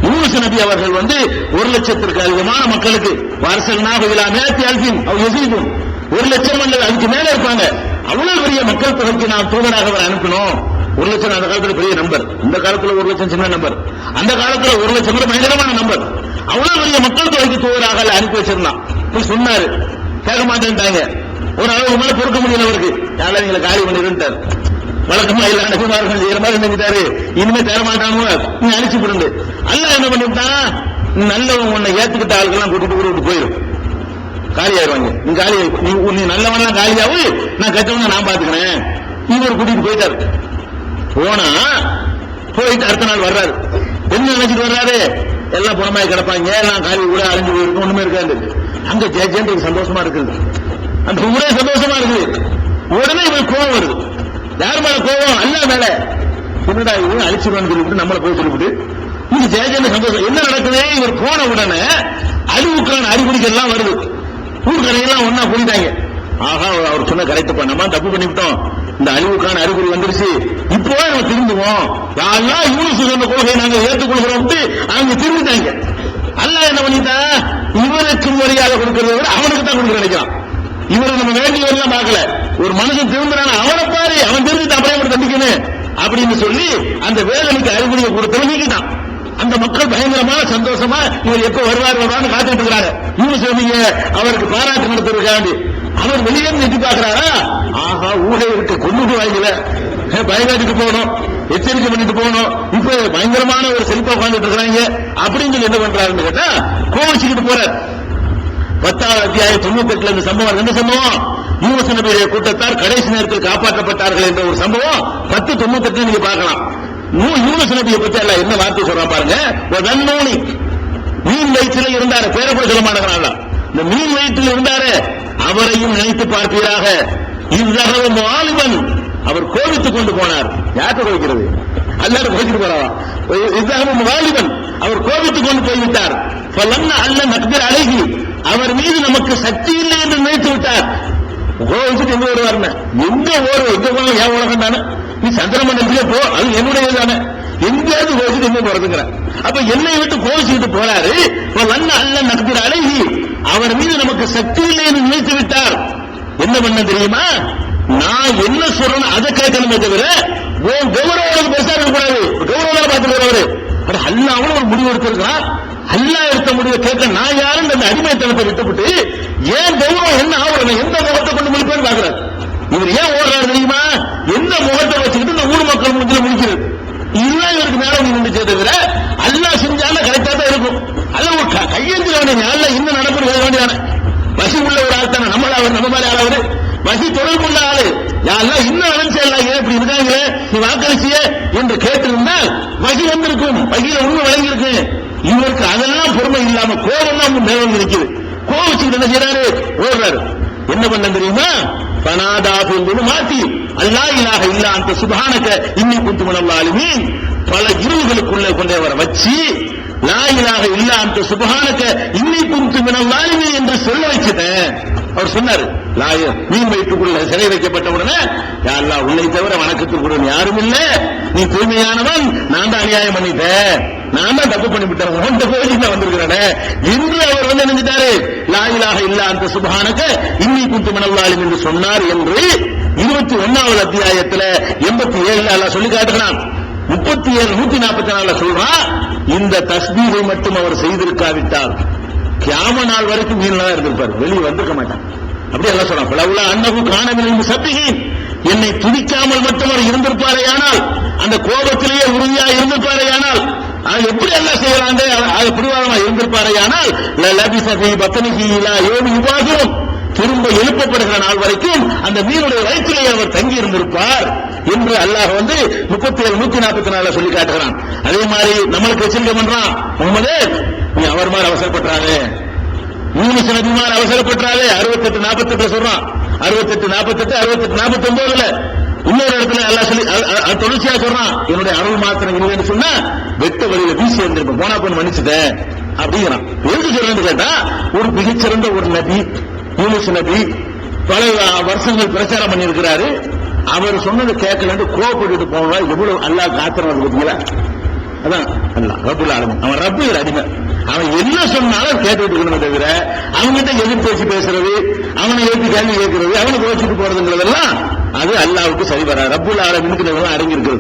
யூனுஸ் நபி அவர்கள் 1,00,000 அதிகமான மக்களுக்கு வாரசல்னாக விழாமேத்தி அல்பின் அவர் எசிக்கும் 1,00,000 அல்லது அதுக்கு மேல இருப்பாங்க. அவ்வளவு பெரிய மக்கள் தொகைக்கு நாம் தூதராக அவர் அனுப்பினோம். 1,00,000 அந்த காலத்துல பெரிய நம்பர், இந்த காலத்துல 1,00,000 சின்ன நம்பர், அந்த காலத்துல 1,00,000 பயங்கரமான நம்பர். அவ்வளவு பெரிய மக்கள் தொகைக்கு தூதராக அனுப்பி வச்சிருந்தான். போய் சொன்னாரு, கேட்க மாட்டேன்ட்டாங்க. ஒரு அளவுக்கு மேல பொறுக்க முடியல அவருக்கு, யாரும் எங்களை காலி பண்ணிருந்தார். வழக்கமா இல்ல நபிமார்கள் செய்யற மாதிரி நினைச்சாரு, இனிமே தர மாட்டாங்க, நீ அழிச்சு விடுங்க. அல்லாஹ் என்ன பண்ணிவிட்டான், நல்லவன் உன்னை ஏத்துக்கிட்ட ஆளுக்கெல்லாம் கூட்டிட்டு விட்டு போயிடும், காலியாயிருவாங்க. நீ காலி, நீ நல்லவன்லாம் காலியாவு, நான் கெட்டவங்க நான் பாத்துக்கிறேன். இவர் கூட்டிட்டு போயிட்டாரு. போயிட்டு அடுத்த நாள் வர்றாரு. என்ன நினைச்சிட்டு வர்றாரு, எல்லாம் புறமாய் கிடப்பாங்க, எல்லாம் காலி கூட அழிஞ்சு போயிருக்கு, ஒண்ணுமே இருக்காது. அங்க ஜெயஜெயன் சந்தோஷமா இருக்குது, அந்த ஊரே சந்தோஷமா இருக்குது. உடனே இவர் கோபம் வருது. யார் மேல கோபம்? அல்லாஹ் மேல. என்னடா இவங்க அழிச்சுடுவான்னு சொல்லிவிட்டு நம்மளை போய் சொல்லிவிட்டு இங்க ஜெயஜெயன் சந்தோஷம். என்ன நடக்குது, இவர் போன உடனே அழிவுக்கான அறிகுறிகள் எல்லாம் வருது. ஊர்கரையெல்லாம் ஒன்னா கூடிட்டாங்க. ஆகா, அவர் சொன்ன கரெக்ட், நம்ம தப்பு பண்ணிவிட்டோம், இந்த அழிவுக்கான அறிகுறி வந்துருச்சு, இப்போ நம்ம திரும்புவோம், யாரெல்லாம் யூனுஸ் சொன்ன கொள்கையை நாங்கள் ஏற்றுக்கொள்கிறோம் அவங்க திரும்பிட்டாங்க. அல்லாஹ் என்ன பண்ணிட்டா, இவருக்கு மரியாதை கொடுக்கறத விட அவனுக்கு தான் கொடுக்க நினைக்கிறான். இவரு நம்ம வேண்டியவரெல்லாம் பார்க்கல, ஒரு மனுஷன் திரும்பினான அவனை பாரு, அவன் திரும்பிட்டு அப்படியே தண்டிக்கணும் அப்படின்னு சொல்லி அந்த வேதனைக்கு அறிகுறியை கொடுத்து நீக்கிட்டான். அந்த மக்கள் பயங்கரமான சந்தோஷமா இவர் எப்ப வருவான்னு காத்துட்டு இருக்கிறாங்க. யூனுஸ் நபிய அவருக்கு பாராட்டு நடத்துறதுக்காண்டி அவர் வெளியே எட்டி பார்க்கிறாரா, ஆஹா ஊழை இருக்கு, கொண்டு வாங்கல, பயங்காட்டிட்டு போகணும், எச்சரிக்கை பண்ணிட்டு போகணும், இப்ப பயங்கரமான ஒரு செல்பா உட்கார்ந்துட்டு இருக்கிறாங்க அப்படின்னு சொல்லி என்ன பண்றாருன்னு கேட்டா கோவிச்சுக்கிட்டு போறார். 10வது அத்தியாயம் 98 இந்த சம்பவம். என்ன சம்பவம்? யூனுஸ் நபியுடைய கூட்டத்தார் கடைசி நேரத்தில் காப்பாற்றப்பட்டார்கள் என்ற ஒரு சம்பவம் 10:98 நீங்க பார்க்கலாம். யூனுஸ் நபியை பத்தி எல்லாம் என்ன வார்த்தை சொல்றான் பாருங்க. மீன் வயிற்றில் இருந்தாரு, பேரை கூட சொல்ல மாட்டேங்கிறாங்க. இந்த மீன் வயிற்றில் இருந்தாரு, அவரையும் நினைத்து பார்ப்பீராக. இவ்வளவு வாலிபன் அவர் கோபித்துக் கொண்டு போனார். யார்கிட்ட கோபிக்கிறது? அல்லாஹ் கோபித்துட்டு போறாரா? இவ்வளவு வாலிபன் அவர் கோபித்துக் கொண்டு போய்விட்டார். அல்ல நக்தர் அழகி, அவர் மீது நமக்கு சக்தி இல்லை என்று நினைத்து விட்டார். கோபிச்சுட்டு எங்க வருவார்? எங்க ஓடும், எங்க போனாலும் ஏன் உலகம் தானே, நீ சந்திரமண்டலத்திலே போ, அது என்னுடைய தானே, எங்கேயாவது கோபிச்சுட்டு எங்க போறதுங்கிற. அப்ப என்னை விட்டு கோபிச்சுட்டு போறாரு. அல்ல நக்தர் அழகி, அவர் மீது நமக்கு சக்தி இல்லை என்று நினைத்து விட்டார். என்ன பண்ண தெரியுமா, நான் என்ன சொல்றேன்னு அதை கேட்கணுமே தவிர கௌரவம் பெருசா இருக்கக்கூடாது. கௌரவம் பார்த்துக்கிறவரு அல்லாவும் ஒரு முடிவு எடுத்திருக்கிறான். அல்லா எடுத்த முடிவை கேட்க நான் யாரும் அந்த அடிமைத்தனத்தை விட்டுவிட்டு ஏன் கௌரவம் என்ன ஆகணும், எந்த முகத்தை கொண்டு முடிப்பேன்னு பாக்குறாரு. இவர் ஏன் ஓடுறாரு தெரியுமா, எந்த முகத்தை வச்சுக்கிட்டு இந்த ஊர் மக்கள் முடிஞ்சு முடிக்கிறது இதுதான் இவருக்கு மேல நின்றுச்சே தவிர அல்லா செஞ்சாலும் கரெக்டா தான் இருக்கும். அல்ல ஒரு கையெழுத்துல வேண்டிய அல்ல இன்னும் நடப்பு வேண்டியான வசி உள்ள ஒரு ஆள் தானே, நம்மள அவர் நம்ம மாதிரி ஆளவர் வசி தொடர்புள்ள ஆளு யாரெல்லாம் இன்னும் அனுப்பிச்சா இப்படி இருக்காங்களே நீ வாக்களிச்சிய என்று கேட்டிருந்தால் வகி வந்திருக்கும், வகியில உண்மை வழங்கி இருக்கு. இவருக்கு அதெல்லாம் பொறுமை இல்லாம கோபம் தான் மேலும் இருக்குது. கோபிச்சுட்டு என்ன செய்யறாரு, ஓடுறாரு. என்ன பண்ண தெரியுமா, பனாதாபு மாத்தி அல்லாஹ் இலாஹ இல்லா அந்த சுப்ஹானக இன்னி குன்து மினல் ஸாலிமீன் பல இருவுகளுக்குள்ள கொண்டே வர வச்சு லா இலாஹ இல்லா அந்த சுப்ஹானக இன்னி குன்து மினல் ஸாலிமீன் என்று சொல்ல வச்சுட்டேன். அவர் சொன்னாரு, மீன் வயிற்றுக்குள்ள சிறை வைக்கப்பட்ட உடனே யா அல்லாஹ் உன்னை தவிர வணக்கத்துக்குடன் யாரும் இல்லை, நீ தூய்மையானவன், நான் தான் அநியாயம் பண்ணிட்டேன், நான் தான் தப்பு பண்ணிவிட்டேன், உன்ட கோயிலுக்கு வந்திருக்கிறேன் என்று அவர் நினைஞ்சிட்டாரு. லா இலாஹ இல்லா அந்த சுப்ஹானக இன்னி குன்து மினல் ஸாலிமீன் என்று சொன்னார் என்று 21வது அத்தியாயத்துல 87 அல்லாஹ் சொல்லி காட்டுகிறான். 37 144 சொல்றான். இந்த தஸ்பீஹை மட்டும் அவர் செய்திருக்காவிட்டால் கியாம நாள் வரைக்கும் மீன்ல தான் இருந்திருப்பார், வெளியே வந்திருக்க மாட்டான். அப்படி எல்லாம் சொல்றான். பலவுல அன்னகு காணவில்லை சத்திகின், என்னை துதிக்காமல் மட்டும் அவர் இருந்திருப்பாரேயானால், அந்த கோபத்திலேயே உறுதியா இருந்திருப்பாரேயானால், அது எப்படி எல்லாம் செய்யறாங்க, அது பிடிவாதமா இருந்திருப்பாரேயானால் லபிசபி பத்தனிகி இலா யோமி யுபாசும், திரும்ப எழுப்பப்படுகிற நாள் வரைக்கும் அந்த மீனுடைய வயிற்றிலேயே அவர் தங்கி இருந்திருப்பார் என்று அல்லாஹ் 37 144 சொல்லி காட்டுகிறான். அதே மாதிரி நம்மளுக்கு எச்சரிக்கை பண்றான், முகமது நீ அவர் மாதிரி அவசரப்பட்டாரு, யூனுஸ் நபி மாதிரி அவசரப்பட்டாரு. 68 48 சொல்றான். 68 48 68 49 இன்னொரு இடத்துல அல்லாஹ் சொல்லி தொடர்ச்சியா சொல்றான், என்னுடைய அருள் மாத்திரம் இல்லைன்னு சொன்னா வெட்ட வழியில வீசி இருந்திருப்பேன், போனா போய் மன்னிச்சுட்டேன் அப்படிங்கிறான். எதுக்கு சொல்றேன்னு கேட்டா, ஒரு மிகச்சிறந்த ஒரு நபி யூனுஸ் நபி பல வருஷங்கள் பிரச்சாரம் பண்ணி இருக்கிறாரு. அவர் சொன்னது கேட்கலன்னு கோவப்பட்டு போனா எவ்வளவு அல்லாஹ் காத்திரம் வந்து பார்த்தீங்களா? அதான் அல்லாஹ் ரப்புல் ஆலமீன். அவன் ரப்பு அடிமை. அவன் என்ன சொன்னாலும் கேட்டுட்டு இருக்கணுமே தவிர அவன்கிட்ட எதிர் பேச்சு பேசுறது, அவனை ஏற்றி கேள்வி கேட்கறது, அவனை கோச்சிட்டு போறதுங்கிறதெல்லாம் அது அல்லாஹ்வுக்கு சரி வராது. ரப்புல் ஆலமீனுக்கு இதெல்லாம் அடங்கி இருக்கிறது.